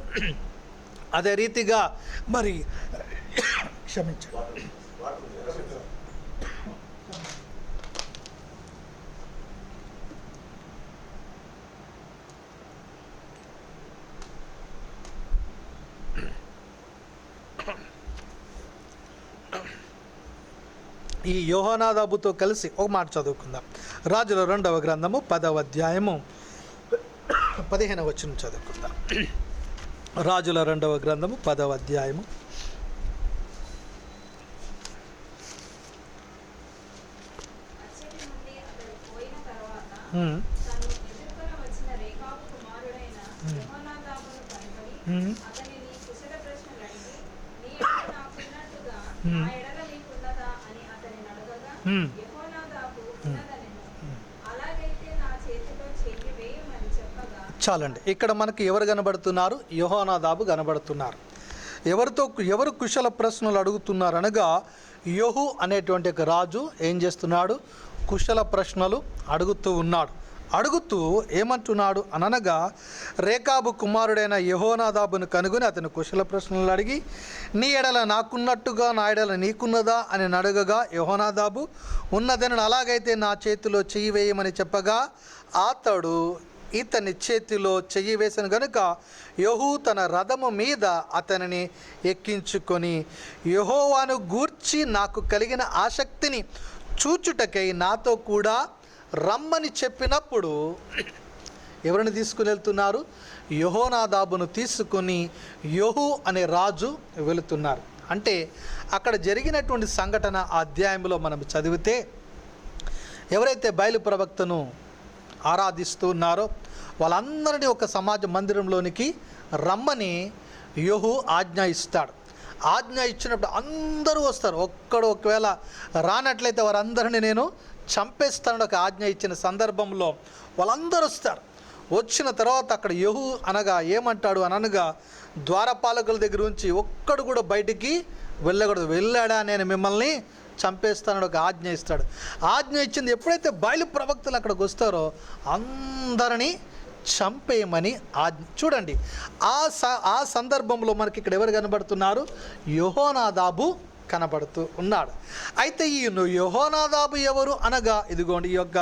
అదే రీతిగా క్షమించండి, ఈ యెహోనాదాబుతో కలిసి ఒక మాట చదువుకుందాం. రాజుల 2వ గ్రంథము 10వ అధ్యాయము 15వ వచనం చదువుకుందాం. రాజుల 2వ గ్రంథము 10వ అధ్యాయము చాలండి. ఇక్కడ మనకి ఎవరు కనబడుతున్నారు? యెహోనాదాబు కనబడుతున్నారు. ఎవరు కుశల ప్రశ్నలు అడుగుతున్నారు అనగా, యెహూ అనేటువంటి ఒక రాజు ఏం చేస్తున్నాడు? కుశల ప్రశ్నలు అడుగుతూ ఉన్నాడు. అడుగుతూ ఏమంటున్నాడు అనగా, రేకాబు కుమారుడైన యెహోనాదాబును కనుగొని అతను కుశల ప్రశ్నలు అడిగి, నీ ఎడల నాకున్నట్టుగా నా ఎడల నీకున్నదా అని అడగగా, యెహోనాదాబు ఉన్నదని, అలాగైతే నా చేతిలో చెయ్యి వేయమని చెప్పగా, అతడు ఇతని చేతిలో చెయ్యి వేసిన గనుక యెహూ తన రథము మీద అతనిని ఎక్కించుకొని, యెహోవాను గూర్చి నాకు కలిగిన ఆసక్తిని చూచుటకై నాతో కూడా రమ్మని చెప్పినప్పుడు ఎవరిని తీసుకుని వెళ్తున్నారు? యెహోనాదాబును తీసుకుని యెహూ అనే రాజు వెళుతున్నారు. అంటే అక్కడ జరిగినటువంటి సంఘటన ఆ అధ్యాయంలో మనం చదివితే, ఎవరైతే బయలు ప్రవక్తను ఆరాధిస్తూ ఉన్నారో వాళ్ళందరినీ ఒక సమాజ మందిరంలోనికి రమ్మని యెహూ ఆజ్ఞ ఇస్తాడు. ఆజ్ఞ ఇచ్చినప్పుడు అందరూ వస్తారు. ఒకవేళ రానట్లయితే వారందరినీ నేను చంపేస్తానని ఒక ఆజ్ఞ ఇచ్చిన సందర్భంలో వాళ్ళందరూ వస్తారు. వచ్చిన తర్వాత అక్కడ యెహూ అనగా ఏమంటాడు అనగా, ద్వారపాలకుల దగ్గర నుంచి ఒక్కడు కూడా బయటికి వెళ్ళకూడదు, వెళ్ళాడా నేను మిమ్మల్ని చంపేస్తానని ఒక ఆజ్ఞ ఇస్తాడు. ఆజ్ఞ ఇచ్చింది ఎప్పుడైతే బయలు ప్రవక్తలు అక్కడికి వస్తారో అందరినీ చంపేయమని ఆజ్ఞ. చూడండి, ఆ సందర్భంలో మనకి ఇక్కడ ఎవరు కనబడుతున్నారు? యెహోనాదాబు కనబడుతూ ఉన్నాడు. అయితే ఈ యెహోనాదాబు ఎవరు అనగా, ఇదిగోండి ఈ యొక్క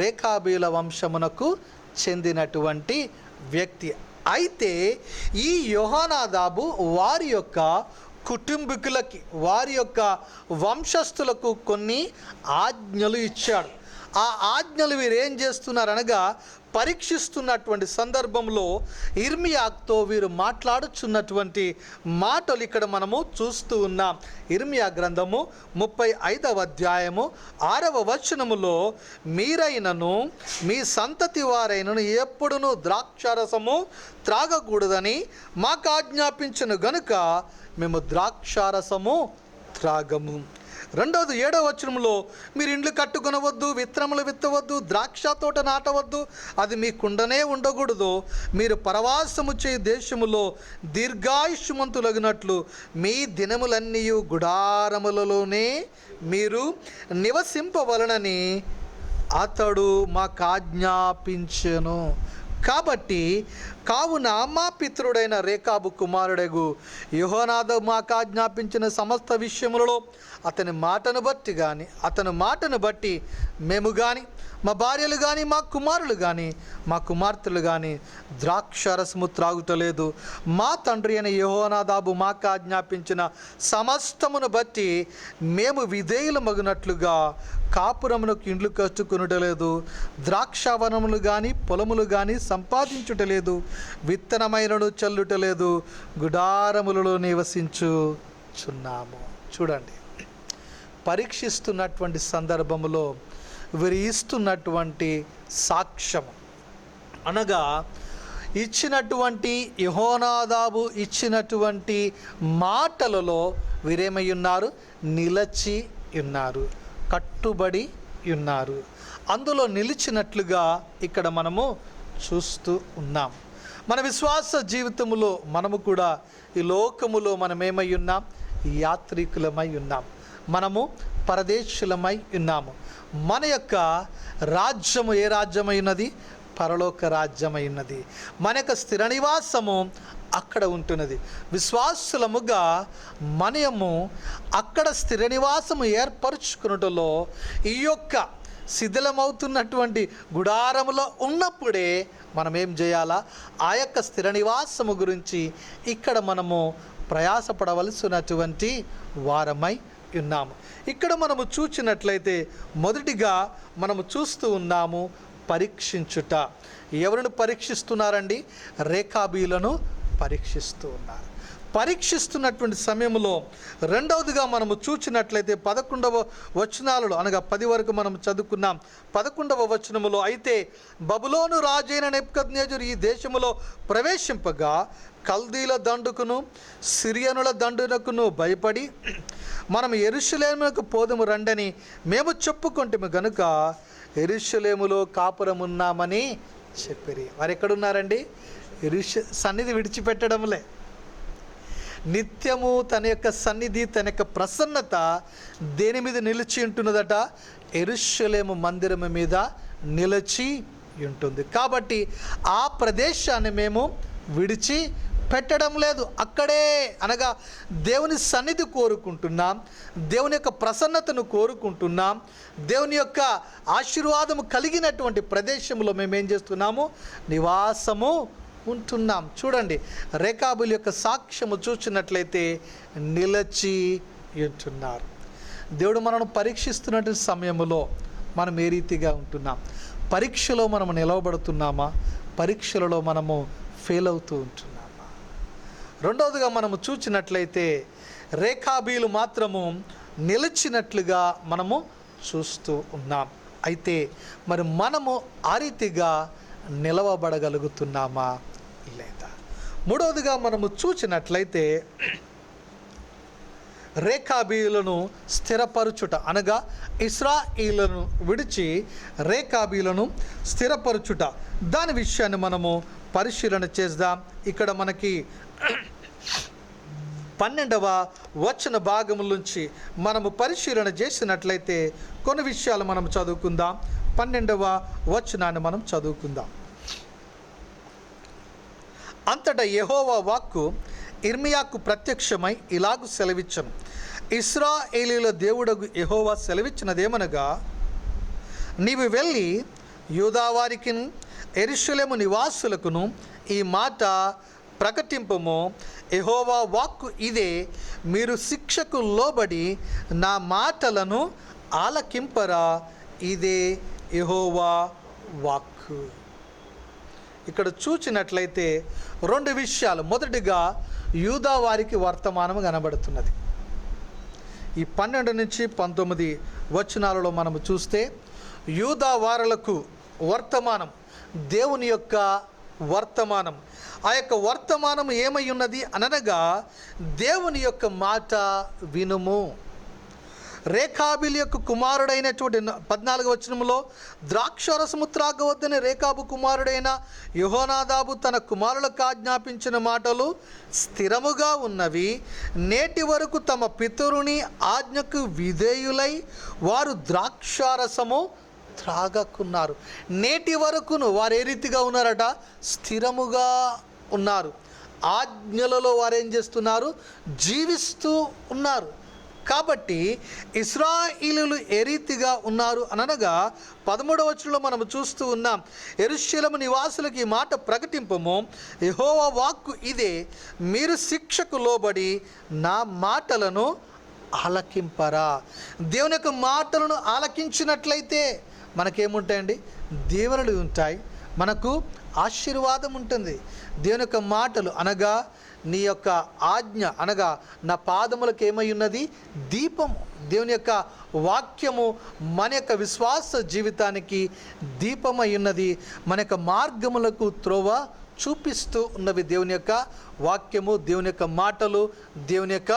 రేఖాబీల వంశమునకు చెందినటువంటి వ్యక్తి. అయితే ఈ యెహోనాదాబు వారి యొక్క కుటుంబీకులకి, వారి యొక్క వంశస్థులకు కొన్ని ఆజ్ఞలు ఇచ్చాడు. ఆ ఆజ్ఞలు వీరు ఏం చేస్తున్నారనగా, పరీక్షిస్తున్నటువంటి సందర్భంలో ఇర్మియాతో వీరు మాట్లాడుచున్నటువంటి మాటలు ఇక్కడ మనము చూస్తూ ఉన్నాం. ఇర్మియా గ్రంథము 35వ అధ్యాయము 6వ వచనములో, మీరైనను మీ సంతతి వారైనను ఎప్పుడునూ ద్రాక్షారసము త్రాగకూడదని మాకు ఆజ్ఞాపించను గనుక మేము ద్రాక్షారసము త్రాగము. రెండవది 7వ వచనంలో, మీరు ఇండ్లు కట్టుకొనవద్దు, విత్తనములు విత్తవద్దు, ద్రాక్ష తోట నాటవద్దు, అది మీకుండనే ఉండకూడదు. మీరు పరవాసము చేయి దేశములో దీర్ఘాయుష్మంతులగినట్లు మీ దినములన్నీ గుడారములలోనే మీరు నివసింపవలనని అతడు మాకు ఆజ్ఞాపించెను. కాబట్టి కావున మా పితరుడైన రేకాబు కుమారుడగు యెహోనాదాబు మాకు ఆజ్ఞాపించిన సమస్త విషయములలో అతని మాటను బట్టి మేము కానీ, మా భార్యలు కానీ, మా కుమారులు కానీ, మా కుమార్తెలు కానీ ద్రాక్షారసము త్రాగుటలేదు. మా తండ్రి అయిన యెహోనాదాబు మాకు ఆజ్ఞాపించిన సమస్తమును బట్టి మేము విధేయులమగునట్లుగా కాపురమునకు ఇండ్లు కట్టుకొనుటలేదు, ద్రాక్షావనములు కానీ పొలములు కానీ సంపాదించుటలేదు, విత్తనమైనను చల్లుటలేదు, గుడారములలో నివసించుచున్నాము. చూడండి, పరీక్షిస్తున్నటువంటి సందర్భంలో వీరు ఇస్తున్నటువంటి సాక్ష్యము అనగా, ఇచ్చినటువంటి యెహోనాదాబు ఇచ్చినటువంటి మాటలలో వీరేమై ఉన్నారు? నిలచి ఉన్నారు, కట్టుబడి ఉన్నారు. అందులో నిలిచినట్లుగా ఇక్కడ మనము చూస్తూ ఉన్నాం. మన విశ్వాస జీవితంలో మనము కూడా ఈ లోకములో మనమేమై ఉన్నాం? యాత్రికులమై ఉన్నాం, మనము పరదేశులమై ఉన్నాము. మన యొక్క రాజ్యము ఏ రాజ్యమై ఉన్నది? పరలోక రాజ్యమై ఉన్నది. మన యొక్క స్థిర నివాసము అక్కడ ఉంటున్నది. విశ్వాసులముగా మనము అక్కడ స్థిర నివాసము ఏర్పరచుకున్నటలో ఈ యొక్క శిథిలమవుతున్నటువంటి గుడారములో ఉన్నప్పుడే మనం ఏం చేయాలా? ఆ యొక్క స్థిర నివాసము గురించి ఇక్కడ మనము ప్రయాసపడవలసినటువంటి వారమై ఉన్నాము. ఇక్కడ మనము చూచినట్లయితే మొదటిగా మనము చూస్తూ ఉన్నాము పరీక్షించుట. ఎవరిని పరీక్షిస్తున్నారండి? రేఖాబీలను పరీక్షిస్తూ ఉన్నారు. పరీక్షిస్తున్నటువంటి సమయంలో రెండవదిగా మనము చూచినట్లయితే 11వ వచనాలలో అనగా 10 వరకు మనం చదువుకున్నాం. 11వ వచనములో, అయితే బబులోను రాజైన నెబుకద్నెజరు ఈ దేశములో ప్రవేశింపగా కల్దీల దండుకును సిరియనుల దండునకును భయపడి మనం యెరూషలేమునకు పోదుము రండని మేము చెప్పుకుంటాము గనుక యెరూషలేములో కాపురమున్నామని చెప్పిరి. వారు ఎక్కడున్నారండి? సన్నిధి విడిచిపెట్టడంలే. నిత్యము తన యొక్క సన్నిధి, తన యొక్క ప్రసన్నత దేని మీద నిలిచి ఉంటున్నదట? యెరూషలేము మందిరము మీద నిలిచి ఉంటుంది. కాబట్టి ఆ ప్రదేశాన్ని మేము విడిచి పెట్టడం లేదు. అక్కడే అనగా దేవుని సన్నిధి కోరుకుంటున్నాం, దేవుని యొక్క ప్రసన్నతను కోరుకుంటున్నాం, దేవుని యొక్క ఆశీర్వాదము కలిగినటువంటి ప్రదేశంలో మేము ఏం చేస్తున్నాము? నివాసము ఉంటున్నాం. చూడండి, రేఖాబుల యొక్క సాక్ష్యము చూసినట్లయితే నిలచి ఉంటున్నారు. దేవుడు మనను పరీక్షిస్తున్నటువంటి సమయంలో మనం ఏ రీతిగా ఉంటున్నాం? పరీక్షలో మనము నిలవబడుతున్నామా? పరీక్షలలో మనము ఫెయిల్ అవుతూ ఉంటున్నామా? రెండవదిగా మనము చూసినట్లయితే రేఖాబీలు మాత్రము నిలిచినట్లుగా మనము చూస్తూ ఉన్నాం. అయితే మరి మనము ఆ రీతిగా నిలవబడగలుగుతున్నామా లేదా? మూడవదిగా మనము చూచినట్లయితే రేకాబీలను స్థిరపరచుట, అనగా ఇశ్రాయేలును విడిచి రేకాబీలను స్థిరపరచుట, దాని విషయాన్ని మనము పరిశీలన చేద్దాం. ఇక్కడ మనకి 12వ వచన భాగం నుంచి మనము పరిశీలన చేసినట్లయితే కొన్ని విషయాలు మనం చదువుకుందాం. 12వ వచనాన్ని మనం చదువుకుందాం. అంతటా యెహోవా వాక్కు ఇర్మియాకు ప్రత్యక్షమై ఇలాగు సెలవిచ్చెను. ఇశ్రాయేలీయుల దేవుడగు యెహోవా సెలవిచ్చినదేమనగా, నీవు వెళ్ళి యూదావారికి యెరూషలేము నివాసులకును ఈ మాట ప్రకటింపము. యెహోవా వాక్కు ఇదే, మీరు శిక్షకు లోబడి నా మాటలను ఆలకింపరా, ఇదే యెహోవా వాక్కు. ఇక్కడ చూచినట్లయితే 2 విషయాలు. మొదటిగా యూదా వారికి వర్తమానం కనబడుతున్నది. ఈ 12 నుంచి 19 వచనాలలో మనము చూస్తే యూదా వారులకు వర్తమానం, దేవుని యొక్క వర్తమానం. ఆ యొక్క వర్తమానం ఏమై ఉన్నది అనగా, దేవుని యొక్క మాట వినుము. రేకాబీల యొక్క కుమారుడైనటువంటి 14వ వచనంలో, ద్రాక్షారసము త్రాగవద్దని రేకాబు కుమారుడైన యెహోనాదాబు తన కుమారులకు ఆజ్ఞాపించిన మాటలు స్థిరముగా ఉన్నవి. నేటి వరకు తమ పితరుని ఆజ్ఞకు విధేయులై వారు ద్రాక్షారసము త్రాగకున్నారు. నేటి వరకును వారు ఏ రీతిగా ఉన్నారట? స్థిరముగా ఉన్నారు. ఆజ్ఞలలో వారు ఏం చేస్తున్నారు? జీవిస్తూ ఉన్నారు. కాబట్టి ఇశ్రాయేలీయులు ఏ రీతిగా ఉన్నారు అనగా 13వ వచనంలో మనం చూస్తూ ఉన్నాం. యెరూషలేము నివాసులకు ఈ మాట ప్రకటింపము, యెహోవా వాక్కు ఇదే, మీరు శిక్షకు లోబడి నా మాటలను ఆలకింపరా. దేవుని యొక్క మాటలను ఆలకించినట్లయితే మనకేముంటాయండి? దీవెనలు ఉంటాయి, మనకు ఆశీర్వాదం ఉంటుంది. దేవుని యొక్క మాటలు అనగా నీ యొక్క ఆజ్ఞ అనగా నా పాదములకు ఏమై ఉన్నది? దీపము. దేవుని యొక్క వాక్యము మన యొక్క విశ్వాస జీవితానికి దీపమై ఉన్నది, మన యొక్క మార్గములకు త్రోవ చూపిస్తూ ఉన్నవి దేవుని యొక్క వాక్యము, దేవుని యొక్క మాటలు, దేవుని యొక్క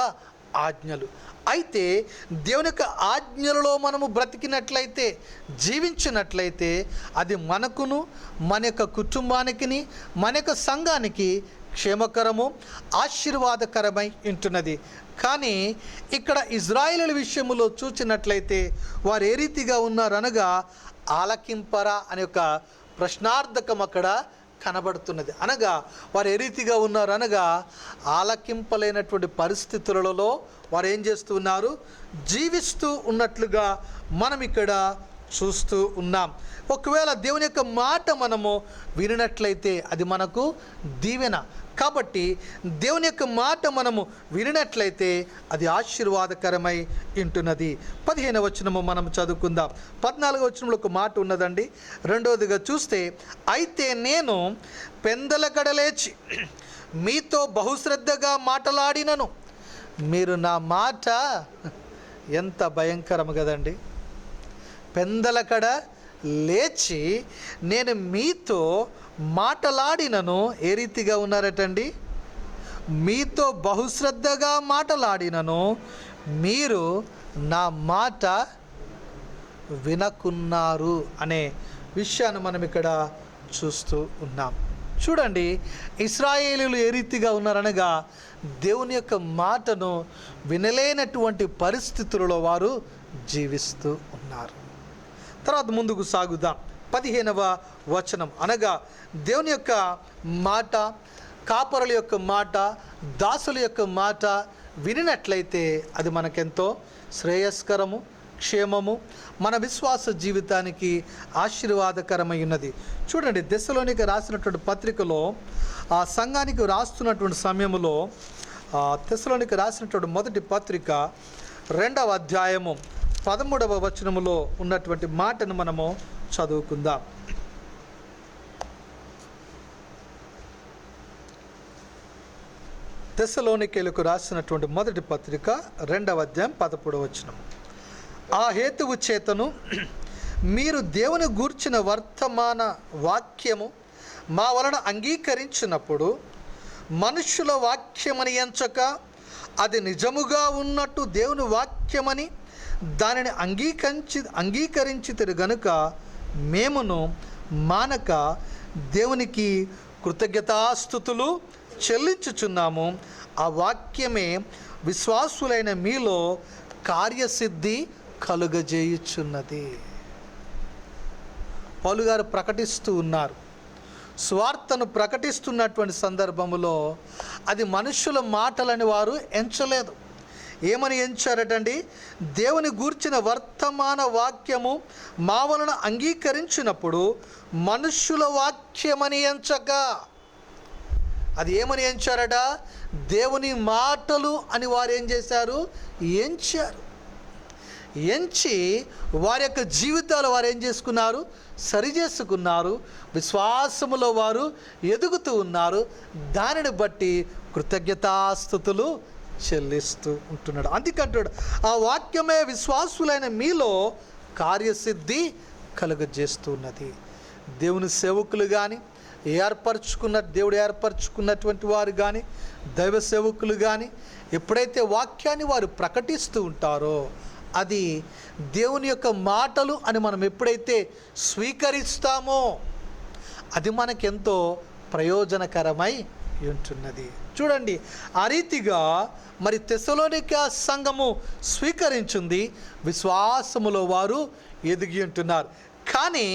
ఆజ్ఞలు. అయితే దేవుని యొక్క ఆజ్ఞలలో మనము బ్రతికినట్లయితే, జీవించినట్లయితే అది మనకును, మన యొక్క కుటుంబానికి, మన యొక్క సంఘానికి క్షేమకరము, ఆశీర్వాదకరమై ఉంటున్నది. కానీ ఇక్కడ ఇజ్రాయేలీయుల విషయంలో చూచినట్లయితే వారు ఏ రీతిగా ఉన్నారనగా, ఆలకింపరా అనే ఒక ప్రశ్నార్థకం అక్కడ కనబడుతున్నది. అనగా వారు ఏ రీతిగా ఉన్నారు అనగా, ఆలకింపలేనటువంటి పరిస్థితులలో వారు ఏం చేస్తూ ఉన్నారు? జీవిస్తూ ఉన్నట్లుగా మనం ఇక్కడ చూస్తూ ఉన్నాం. ఒకవేళ దేవుని యొక్క మాట మనము వినినట్లయితే అది మనకు దీవెన. కాబట్టి దేవుని యొక్క మాట మనము వినినట్లయితే అది ఆశీర్వాదకరమై ఉంటున్నది. 15వ వచనము మనం చదువుకుందాం. 14వ వచనంలో ఒక మాట ఉన్నదండి. రెండవదిగా చూస్తే, అయితే నేను పెందలకడ లేచి మీతో బహుశ్రద్ధగా మాటలాడినను, మీరు నా మాట, ఎంత భయంకరం కదండి. పెందలకడ లేచి నేను మీతో మాటలాడినను, ఏ రీతిగా ఉన్నారటండి? మీతో బహుశ్రద్ధగా మాటలాడినను, మీరు నా మాట వినకున్నారు అనే విషయాన్ని మనం ఇక్కడ చూస్తూ ఉన్నాం. చూడండి, ఇశ్రాయేలీయులు ఏ రీతిగా ఉన్నారనగా, దేవుని యొక్క మాటను వినలేనటువంటి పరిస్థితులలో వారు జీవిస్తూ ఉన్నారు. తర్వాత ముందుకు సాగుదాం. 15వ వచనం అనగా, దేవుని యొక్క మాట, కాపరుల యొక్క మాట, దాసుల యొక్క మాట వినినట్లయితే అది మనకెంతో శ్రేయస్కరము, క్షేమము, మన విశ్వాస జీవితానికి ఆశీర్వాదకరమై ఉన్నది. చూడండి, దెస్సలోనికి రాసినటువంటి పత్రికలో ఆ సంఘానికి రాస్తున్నటువంటి సమయంలో, దెస్సలోనికి రాసినటువంటి మొదటి పత్రిక 2వ అధ్యాయము 13వ వచనములో ఉన్నటువంటి మాటను మనము చదువుకుందాం. దెస్సలోనికేయులకు రాసినటువంటి మొదటి పత్రిక 2వ అధ్యాయం 13వ వచనం. ఆ హేతువు చేతను మీరు దేవుని గూర్చిన వర్తమాన వాక్యము మా వలన అంగీకరించినప్పుడు మనుష్యుల వాక్యమని ఎంచక అది నిజముగా ఉన్నట్టు దేవుని వాక్యమని దానిని అంగీకరించితిరి గనుక మేమును మానక దేవునికి కృతజ్ఞతాస్తుతులు చెల్లించుచున్నాము. ఆ వాక్యమే విశ్వాసులైన మీలో కార్యసిద్ధి కలుగజేయుచున్నది. పౌలు గారు ప్రకటిస్తూ ఉన్నారు. స్వార్థను ప్రకటిస్తున్నటువంటి సందర్భంలో అది మనుషుల మాటలని వారు ఎంచలేదు. ఏమని ఎంచారటండి? దేవుని గూర్చిన వర్తమాన వాక్యము మా వలన అంగీకరించినప్పుడు మనుష్యుల వాక్యమని ఎంచక, అది ఏమని ఎంచారట? దేవుని మాటలు అని వారు ఏం చేశారు? ఎంచారు. ఎంచి వారి యొక్క జీవితాలు వారు ఏం చేసుకున్నారు? సరిచేసుకున్నారు. విశ్వాసములో వారు ఎదుగుతూ ఉన్నారు. దానిని బట్టి కృతజ్ఞతాస్తుతులు చెల్లిస్తూ ఉంటున్నాడు. అందుకంటాడు, ఆ వాక్యమే విశ్వాసులైన మీలో కార్యసిద్ధి కలుగజేస్తున్నది. దేవుని సేవకులు కానీ, దేవుడు ఏర్పరచుకున్నటువంటి వారు కానీ, దైవ సేవకులు కానీ ఎప్పుడైతే వాక్యాన్ని వారు ప్రకటిస్తూ ఉంటారో అది దేవుని యొక్క మాటలు అని మనం ఎప్పుడైతే స్వీకరిస్తామో అది మనకెంతో ప్రయోజనకరమై ఉంటున్నది. చూడండి, ఆ రీతిగా మరి తెస్సలోనిక సంఘము స్వీకరించింది. విశ్వాసములో వారు ఎదిగి ఉంటున్నారు. కానీ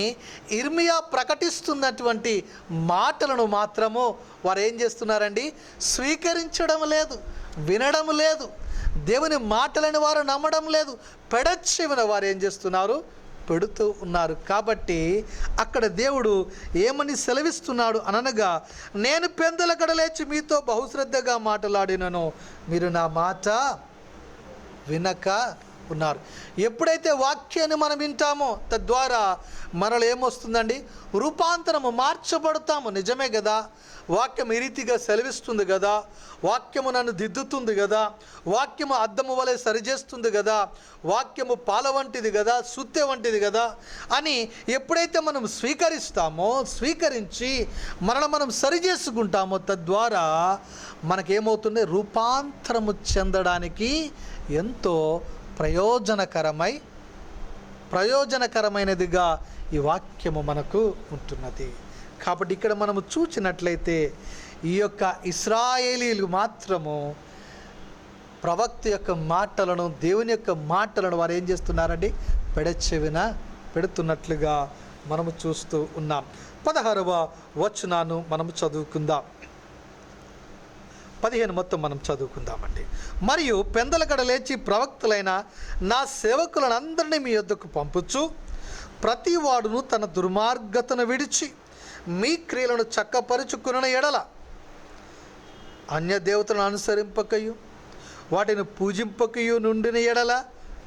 ఇర్మియా ప్రకటిస్తున్నటువంటి మాటలను మాత్రము వారు ఏం చేస్తున్నారండి? స్వీకరించడం లేదు, వినడం లేదు. దేవుని మాటలని వారు నమ్మడం లేదు. పెడచెవిన వారు ఏం చేస్తున్నారు? పెడుతూ ఉన్నారు. కాబట్టి అక్కడ దేవుడు ఏమని సెలవిస్తున్నాడు అనగా, నేను పెందలకడ లేచి మీతో బహుశ్రద్ధగా మాట్లాడినను మీరు నా మాట వినక ఉన్నారు. ఎప్పుడైతే వాక్యాన్ని మనం వింటామో తద్వారా మనలో ఏమొస్తుందండి? రూపాంతరము, మార్చబడతాము. నిజమే కదా, వాక్యం ఈ రీతిగా సెలవిస్తుంది కదా, వాక్యము నన్ను దిద్దుతుంది కదా, వాక్యము అద్దము వలె సరిచేస్తుంది కదా, వాక్యము పాల వంటిది కదా, సుత్తె వంటిది కదా అని ఎప్పుడైతే మనం స్వీకరించి మనం సరిచేసుకుంటామో తద్వారా మనకేమవుతుంది? రూపాంతరము చెందడానికి ఎంతో ప్రయోజనకరమైనదిగా ఈ వాక్యము మనకు ఉంటున్నది. కాబట్టి ఇక్కడ మనము చూసినట్లయితే ఈ యొక్క ఇశ్రాయేలీలు మాత్రము ప్రవక్త యొక్క మాటలను, దేవుని యొక్క మాటలను వారు ఏం చేస్తున్నారండి? పెడచెవిన పెడుతున్నట్లుగా మనము చూస్తూ ఉన్నాం. 16వ వచనాన్ని మనము చదువుకుందాం. 15 మొత్తం మనం చదువుకుందామండి. మరియు పెందలకడ లేచి ప్రవక్తలైన నా సేవకులను అందరినీ మీ యొద్దకు పంపుచు, ప్రతి వాడును తన దుర్మార్గతను విడిచి మీ క్రియలను చక్కపరుచుకున్న ఎడల అన్య దేవతలను అనుసరింపకయు వాటిని పూజింపకయు నుండిన ఎడల.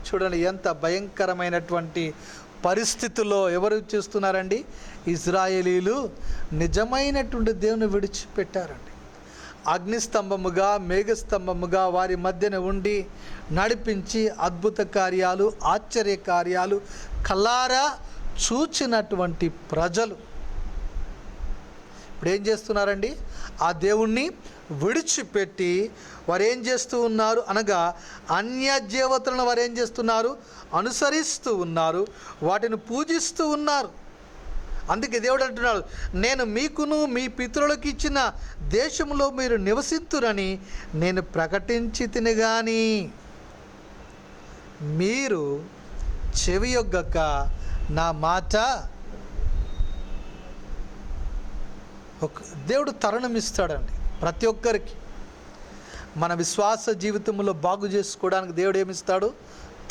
చూడండి, ఎంత భయంకరమైనటువంటి పరిస్థితుల్లో ఎవరు చేస్తున్నారండి? ఇశ్రాయేలీలు నిజమైనటువంటి దేవుని విడిచిపెట్టారండి. అగ్నిస్తంభముగా, మేఘస్తంభముగా వారి మధ్యన ఉండి నడిపించి అద్భుత కార్యాలు, ఆశ్చర్య కార్యాలు కల్లారా చూచినటువంటి ప్రజలు ఇప్పుడు ఏం చేస్తున్నారండి? ఆ దేవుణ్ణి విడిచిపెట్టి వారు ఏం చేస్తూ ఉన్నారు అనగా అన్య దేవతలను వారు ఏం చేస్తున్నారు? అనుసరిస్తూ ఉన్నారు, వాటిని పూజిస్తూ ఉన్నారు. అందుకే దేవుడు అంటున్నాడు, నేను మీకును మీ పితరులకు ఇచ్చిన దేశంలో మీరు నివసిస్తురని నేను ప్రకటించి తిని గాని మీరు చెవియొగ్గక నా మాట. దేవుడు తరుణం ఇస్తాడండి ప్రతి ఒక్కరికి. మన విశ్వాస జీవితంలో బాగు చేసుకోవడానికి దేవుడు ఏమిస్తాడు?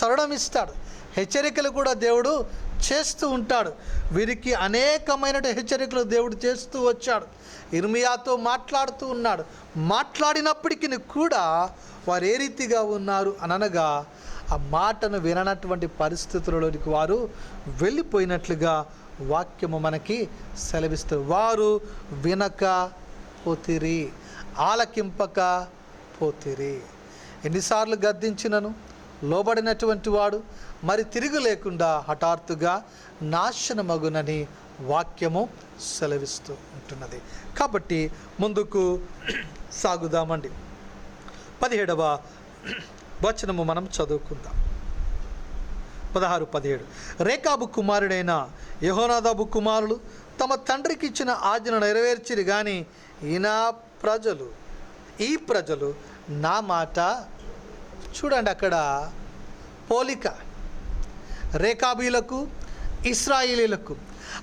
తరుణం ఇస్తాడు. హెచ్చరికలు కూడా దేవుడు చేస్తూ ఉంటాడు. వీరికి అనేకమైన హెచ్చరికలు దేవుడు చేస్తూ వచ్చాడు. ఇర్మియాతో మాట్లాడుతూ ఉన్నాడు. మాట్లాడినప్పటికీ కూడా వారు ఏ రీతిగా ఉన్నారు అనగా ఆ మాటను విననటువంటి పరిస్థితులలోనికి వారు వెళ్ళిపోయినట్లుగా వాక్యము మనకి సెలవిస్తుంది. వారు వినక పోతిరి, ఆలకింపక పోతిరి. ఎన్నిసార్లు గద్దించినను, లోబడినటువంటి వాడు మరి తిరిగి లేకుండా హఠాత్తుగా నాశనమగునని వాక్యము సెలవిస్తూ ఉంటున్నది. కాబట్టి ముందుకు సాగుదామండి. 17వ వచనము మనం చదువుకుందాం. 16-17. రేకాబు కుమారుడైన యెహోనాదాబు కుమారులు తమ తండ్రికి ఇచ్చిన ఆజ్ఞను నెరవేర్చిరి గాని ఈ ప్రజలు నా మాట, చూడండి అక్కడ పోలిక రేకాబీలకు ఇశ్రాయేలీలకు.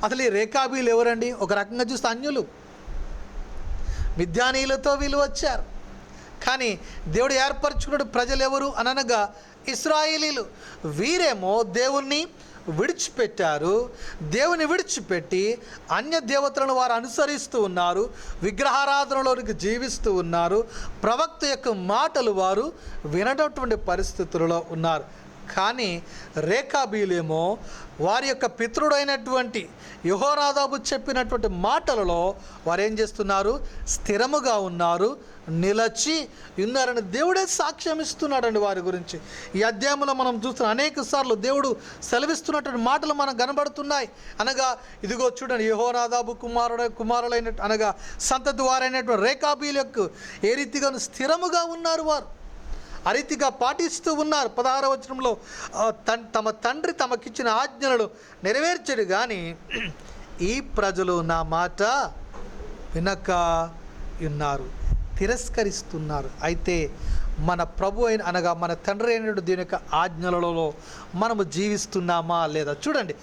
అసలు ఈ రేకాబీలు ఎవరండి? ఒక రకంగా చూస్తే అన్యులు, మిద్యానీయులతో వీళ్ళు వచ్చారు. కానీ దేవుడు ఏర్పరచుకున్న ప్రజలు ఎవరు అనగా ఇశ్రాయేలీలు. వీరేమో దేవుణ్ణి విడిచిపెట్టారు. దేవుని విడిచిపెట్టి అన్య దేవతలను వారు అనుసరిస్తూ ఉన్నారు, విగ్రహారాధనలోనికి జీవిస్తూ ఉన్నారు, ప్రవక్త యొక్క మాటలు వారు వినటువంటి పరిస్థితులలో ఉన్నారు. కానీ రేకాబీలేమో వారి యొక్క పితృడైనటువంటి యెహోనాదాబు చెప్పినటువంటి మాటలలో వారు ఏం చేస్తున్నారు? స్థిరముగా ఉన్నారు, నిలచి ఉన్నారని దేవుడే సాక్ష్యం ఇస్తున్నాడండి వారి గురించి. ఈ అధ్యాయంలో మనం చూస్తున్న అనేక సార్లు దేవుడు సెలవిస్తున్నటువంటి మాటలు మనకు కనబడుతున్నాయి. అనగా ఇదిగో చూడండి, యెహోనాదాబు కుమారులైన అనగా సంతతి వారైనటువంటి రేకాబీలకు ఏ రీతిగా స్థిరముగా ఉన్నారు, వారు ఆ రీతిగా పాటిస్తూ ఉన్నారు. 16వ వచనంలో తమ తండ్రి తమకిచ్చిన ఆజ్ఞలను నెరవేర్చడు కానీ ఈ ప్రజలు నా మాట వినక ఉన్నారు, తిరస్కరిస్తున్నారు. అయితే మన ప్రభు అయిన అనగా మన తండ్రి అయిన దీని యొక్క ఆజ్ఞలలో మనము జీవిస్తున్నామా లేదా? చూడండి,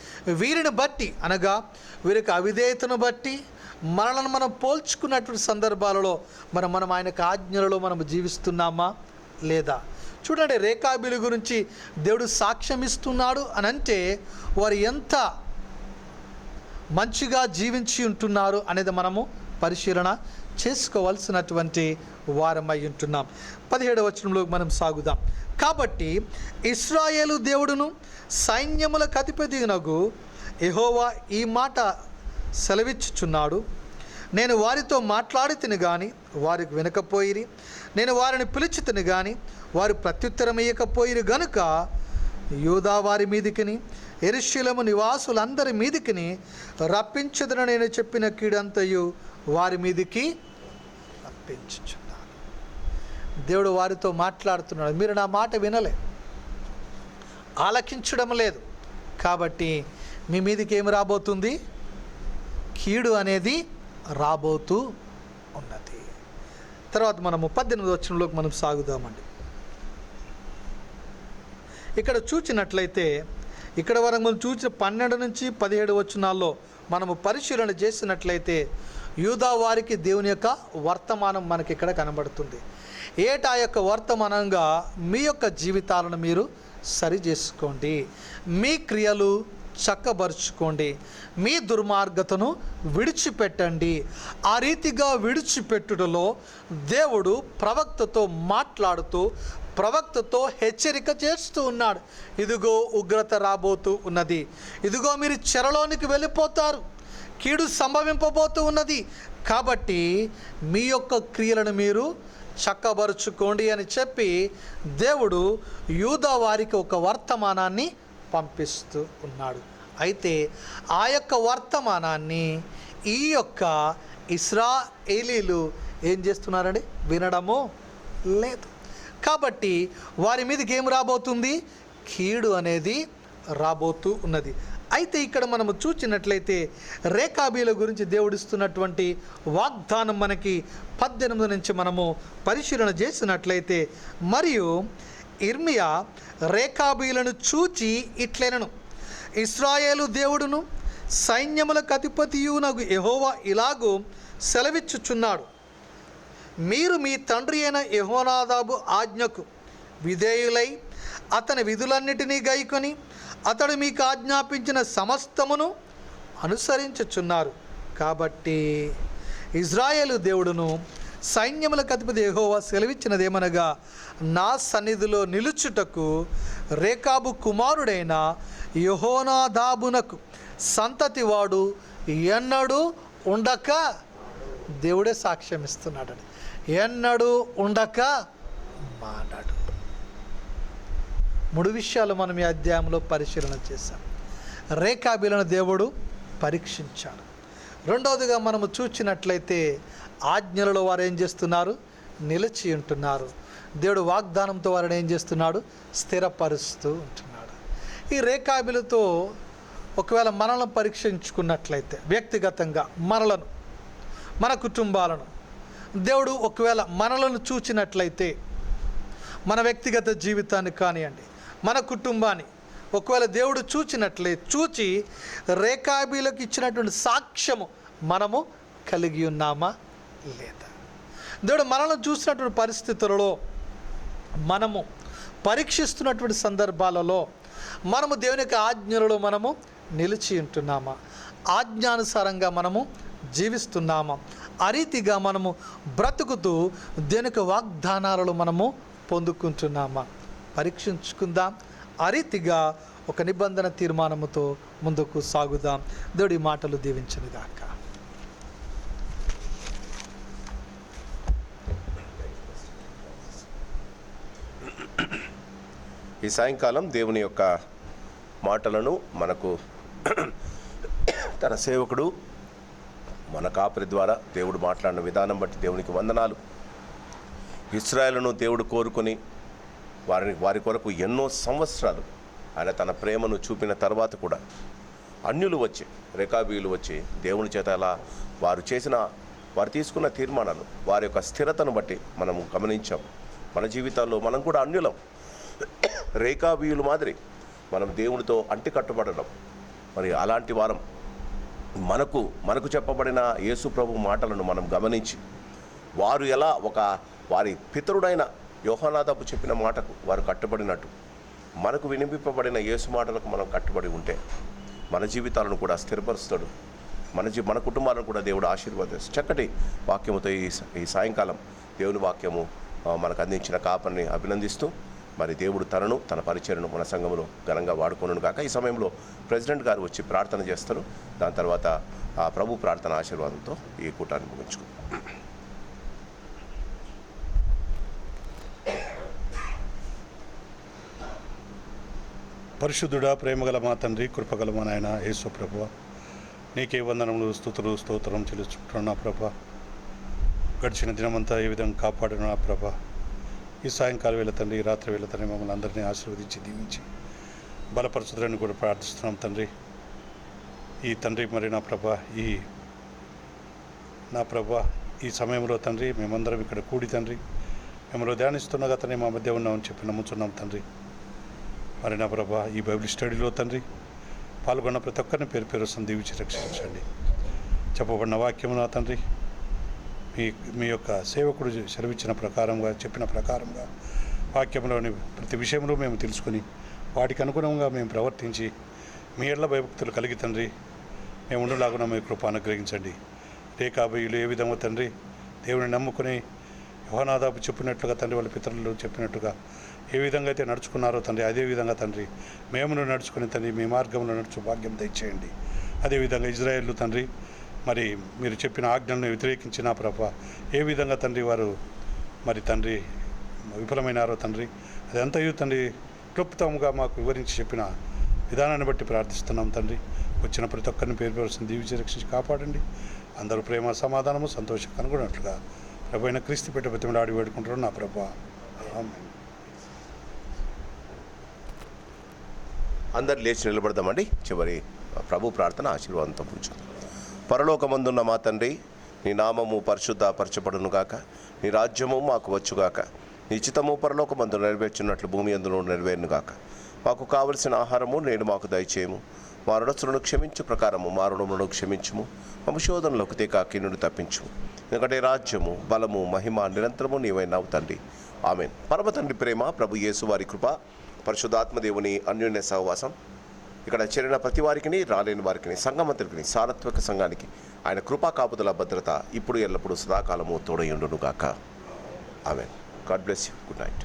వీరిని బట్టి అనగా వీరి యొక్క అవిధేయతను బట్టి మనలను మనం పోల్చుకున్నటువంటి సందర్భాలలో మనం ఆయన యొక్క ఆజ్ఞలలో మనము జీవిస్తున్నామా లేదా? చూడండి, రేకాబీల గురించి దేవుడు సాక్ష్యం ఇస్తున్నాడు అని అంటే వారు ఎంత మంచిగా జీవించి ఉంటున్నారు అనేది మనము పరిశీలన చేసుకోవాల్సినటువంటి వారమై ఉంటున్నాం. 17వ వచనంలో మనం సాగుదాం. కాబట్టి ఇశ్రాయేలు దేవుడును సైన్యములకు అధిపతినగు యెహోవా ఈ మాట సెలవిచ్చుచున్నాడు, నేను వారితో మాట్లాడి తిని గాని వారికి వినకపోయిరి, నేను వారిని పిలిచి తిని గాని వారు ప్రత్యుత్తరం ఇయ్యకపోయిరు గనుక యూదా వారి మీదికిని యెరూషలేము నివాసులందరి మీదికిని రప్పించదని నేను చెప్పిన కీడంతయు వారి మీదికి రప్పించుచున్నాను. దేవుడు వారితో మాట్లాడుతున్నాడు. మీరు నా మాట వినలే, ఆలకించడం లేదు, కాబట్టి మీ మీదికి ఏమి రాబోతుంది? కీడు అనేది రాబోతూ ఉన్నది. తర్వాత మనము 18వ వచనంలోకి మనం సాగుదామండి. ఇక్కడ చూచినట్లయితే ఇక్కడ వరకు మనం చూసిన 12 నుంచి 17 వచనాల్లో మనము పరిశీలన చేసినట్లయితే యూదా వారికి దేవుని యొక్క వర్తమానం మనకి ఇక్కడ కనబడుతుంది. ఏటా యొక్క వర్తమానంగా మీ యొక్క జీవితాలను మీరు సరి చేసుకోండి, మీ క్రియలు చక్కబరుచుకోండి, మీ దుర్మార్గతను విడిచిపెట్టండి. ఆ రీతిగా విడిచిపెట్టుటలో దేవుడు ప్రవక్తతో మాట్లాడుతూ ప్రవక్తతో హెచ్చరిక చేస్తూ ఉన్నాడు. ఇదిగో ఉగ్రత రాబోతూ ఉన్నది, ఇదిగో మీరు చెరలోనికి వెళ్ళిపోతారు, కీడు సంభవింపబోతూ ఉన్నది, కాబట్టి మీ యొక్క క్రియలను మీరు చక్కబరుచుకోండి అని చెప్పి దేవుడు యూదా వారికి ఒక వర్తమానాన్ని పంపిస్తూ ఉన్నాడు. అయితే ఆ యొక్క వర్తమానాన్ని ఈ యొక్క ఇశ్రాయేలీలు ఏం చేస్తున్నారండి? వినడము లేదు. కాబట్టి వారి మీదకి ఏం రాబోతుంది? కీడు అనేది రాబోతూ ఉన్నది. అయితే ఇక్కడ మనము చూసినట్లయితే రేకాబీల గురించి దేవుడిస్తున్నటువంటి వాగ్దానం మనకి 18 నుంచి మనము పరిశీలన చేసినట్లయితే, మరియు ఇర్మియా రేకాబీలను చూచి ఇట్లెనను, ఇశ్రాయేలు దేవుడును సైన్యములకు అధిపతియునగు యెహోవా ఇలాగూ సెలవిచ్చుచున్నాడు, మీరు మీ తండ్రి అయిన యెహోనాదాబు ఆజ్ఞకు విధేయులై అతని విధులన్నిటినీ గైకొని అతడు మీకు ఆజ్ఞాపించిన సమస్తమును అనుసరించుచున్నారు. కాబట్టి ఇశ్రాయేలు దేవుడును సైన్యములకు అధిపతి యెహోవా సెలవిచ్చినదేమనగా, నా సన్నిధిలో నిలుచుటకు రేకాబు కుమారుడైన యెహోనాదాబునకు సంతతివాడు ఎన్నడూ ఉండక, దేవుడే సాక్ష్యం ఇస్తున్నాడు, ఎన్నడూ ఉండక మానడు. 3 విషయాలు మనం ఈ అధ్యాయంలో పరిశీలన చేశాం. రేకాబీలను దేవుడు పరీక్షించాడు. రెండవదిగా మనము చూచినట్లయితే ఆజ్ఞలలో వారు ఏం చేస్తున్నారు? నిలిచి ఉంటున్నారు. దేవుడు వాగ్దానంతో వారిని ఏం చేస్తున్నాడు? స్థిరపరుస్తూ ఉంటున్నాడు. ఈ రేకాబీలతో ఒకవేళ మనల్ని పరీక్షించుకున్నట్లయితే, వ్యక్తిగతంగా మనలను, మన కుటుంబాలను దేవుడు ఒకవేళ మనలను చూచినట్లయితే, మన వ్యక్తిగత జీవితాన్ని కానివ్వండి, మన కుటుంబాన్ని ఒకవేళ దేవుడు చూచి రేకాబీలకు ఇచ్చినటువంటి సాక్ష్యము మనము కలిగి ఉన్నామా లేదా? దేవుడు మనల్ని చూసినటువంటి పరిస్థితులలో, మనము పరీక్షిస్తున్నటువంటి సందర్భాలలో మనము దేవుని యొక్క ఆజ్ఞలలో మనము నిలిచి ఉంటున్నామా? ఆజ్ఞానుసారంగా మనము జీవిస్తున్నామా? ఆ రీతిగా మనము బ్రతుకుతూ దేవుని యొక్క వాగ్దానాలలో మనము పొందుకుంటున్నామా? పరీక్షించుకుందాం. ఆ రీతిగా ఒక నిబంధన తీర్మానముతో ముందుకు సాగుదాం. దేవుడి మాటలు దీవించునుగాక. ఈ సాయంకాలం దేవుని యొక్క మాటలను మనకు తన సేవకుడు మన కాపరి ద్వారా దేవుడు మాట్లాడిన విధానం బట్టి దేవునికి వందనాలు. ఇశ్రాయేలును దేవుడు కోరుకొని వారి కొరకు ఎన్నో సంవత్సరాలు ఆయన తన ప్రేమను చూపిన తర్వాత కూడా అన్యులు వచ్చి, రేకాబీయులు వచ్చి దేవుని చేత అలా వారు తీసుకున్న తీర్మానాలు, వారి యొక్క స్థిరతను బట్టి మనం గమనించాం. మన జీవితాల్లో మనం కూడా అన్యులం. రేకాబీయులు మాదిరి మనం దేవునితో అంటి కట్టుబడడం. మరి అలాంటి వారం మనకు చెప్పబడిన యేసు ప్రభు మాటలను మనం గమనించి, వారు ఎలా వారి పితరుడైన యోహానాదాపు చెప్పిన మాటకు వారు కట్టుబడినట్టు మనకు వినిపింపబడిన యేసు మాటలకు మనం కట్టుబడి ఉంటే మన జీవితాలను కూడా స్థిరపరుస్తాడు. మన కుటుంబాలను కూడా దేవుడు ఆశీర్వదిస్తాడు. చక్కటి వాక్యముతో ఈ సాయంకాలం దేవుని వాక్యము మనకు అందించిన కాపరిని అభినందిస్తూ, మరి దేవుడు తన పరిచయను మన సంఘంలో ఘనంగా వాడుకోను కాక. ఈ సమయంలో ప్రెసిడెంట్ గారు వచ్చి ప్రార్థన చేస్తారు. దాని తర్వాత ఆ ప్రభు ప్రార్థన ఆశీర్వాదంతో ఈ కూటాన్ని ముగించుకుంటాం. పరిశుద్ధుడా, ప్రేమగల మా తండ్రి, కృపగల మా నాయన యేసు ప్రభువా, నీకే వందనములు, స్తుతులు, స్తోత్రం చెల్లించుకుంటున్నా ప్రభా. గడిచిన దినమంతా ఏ విధంగా కాపాడిన ప్రభా, ఈ సాయంకాలం వేళ తండ్రి, ఈ రాత్రి వేళ తండ్రి మమ్మల్ని అందరినీ ఆశీర్వదించి దీవించి బలపరచుదని కూడా ప్రార్థిస్తున్నాం తండ్రి. ఈ తండ్రి మరి నా ప్రభా ఈ సమయంలో తండ్రి మేమందరం ఇక్కడ కూడి తండ్రి మిమ్మల్ని ధ్యానిస్తున్నగా తండ్రి మా మధ్య ఉన్నామని చెప్పి నమ్ముతున్నాం తండ్రి. మరి నా ప్రభా ఈ బైబిల్ స్టడీలో తండ్రి పాల్గొన్న ప్రతి ఒక్కరిని పేరు పేరు దీవించి రక్షించండి. చెప్పబడిన వాక్యము నా తండ్రి మీ యొక్క సేవకుడు సెలవిచ్చిన ప్రకారంగా, చెప్పిన ప్రకారంగా వాక్యంలోని ప్రతి విషయంలో మేము తెలుసుకొని వాటికి అనుగుణంగా మేము ప్రవర్తించి మీ ఎడల భయభక్తులు కలిగి తండ్రి మేము ఉండలాగున మీ కృప అనుగ్రహించండి. రేకాబీయులు ఏ విధంగా తండ్రి దేవుని నమ్ముకుని యోహానాదాపు చెప్పినట్లుగా తండ్రి, వాళ్ళ పితరులు చెప్పినట్టుగా ఏ విధంగా అయితే నడుచుకున్నారో తండ్రి, అదేవిధంగా తండ్రి మేము నడుచుకుని తండ్రి మీ మార్గంలో నడుచు భాగ్యం దయచేయండి. అదేవిధంగా ఇజ్రాయేలు తండ్రి మరి మీరు చెప్పిన ఆజ్ఞలను వ్యతిరేకించిన ప్రభా ఏ విధంగా తండ్రి వారు మరి తండ్రి విఫలమైనారో తండ్రి, అదంతయు తండ్రి క్లుప్తంగా మాకు వివరించి చెప్పిన విధానాన్ని బట్టి ప్రార్థిస్తున్నాం తండ్రి. వచ్చిన ప్రతి ఒక్కరిని పేరు పేరుసిన దీవించి రక్షించి కాపాడండి. అందరూ ప్రేమ, సమాధానము, సంతోషం కనుగొన్నట్లుగా ప్రభు అయిన క్రీస్తు పెట్టి బతిమలాడి వేడుకుంటారు నా ప్రభా. ఆమేన్. అందరు లేచి నిలబడదామండి. చివరి ప్రభు ప్రార్థన ఆశీర్వాదంతో కూర్చుందాం. పరలోకమందున్న మా తండ్రి, నీ నామము పరిశుద్ధపరచబడునుగాక, నీ రాజ్యము మాకు వచ్చుగాక, నీ చిత్తము పరలోకమందు నెరవేర్చున్నట్లు భూమి అందులో నెరవేరునుగాక. మాకు కావలసిన ఆహారము నేడు మాకు దయచేయము, మా రుణస్తులను క్షమించు ప్రకారము మా రుణములను క్షమించుము, మా శోధనలోకి తేకాకి నుండి తప్పించుము. ఎందుకంటే రాజ్యము, బలము, మహిమ నిరంతరము నీవైనావు తండ్రి. ఆమేన్. పరమ తండ్రి ప్రేమ, ప్రభు యేసు వారి కృప, పరిశుద్ధాత్మదేవుని అన్యోన్య సహవాసం ఇక్కడ చేరిన ప్రతి వారికి, రాలేని వారికి, సంఘమంతరికి, సారత్వక సంఘానికి ఆయన కృపా కాపుదల భద్రత ఇప్పుడు ఎల్లప్పుడూ సదాకాలము తోడయుండునుగాక. ఆమేన్. God bless you. Good night.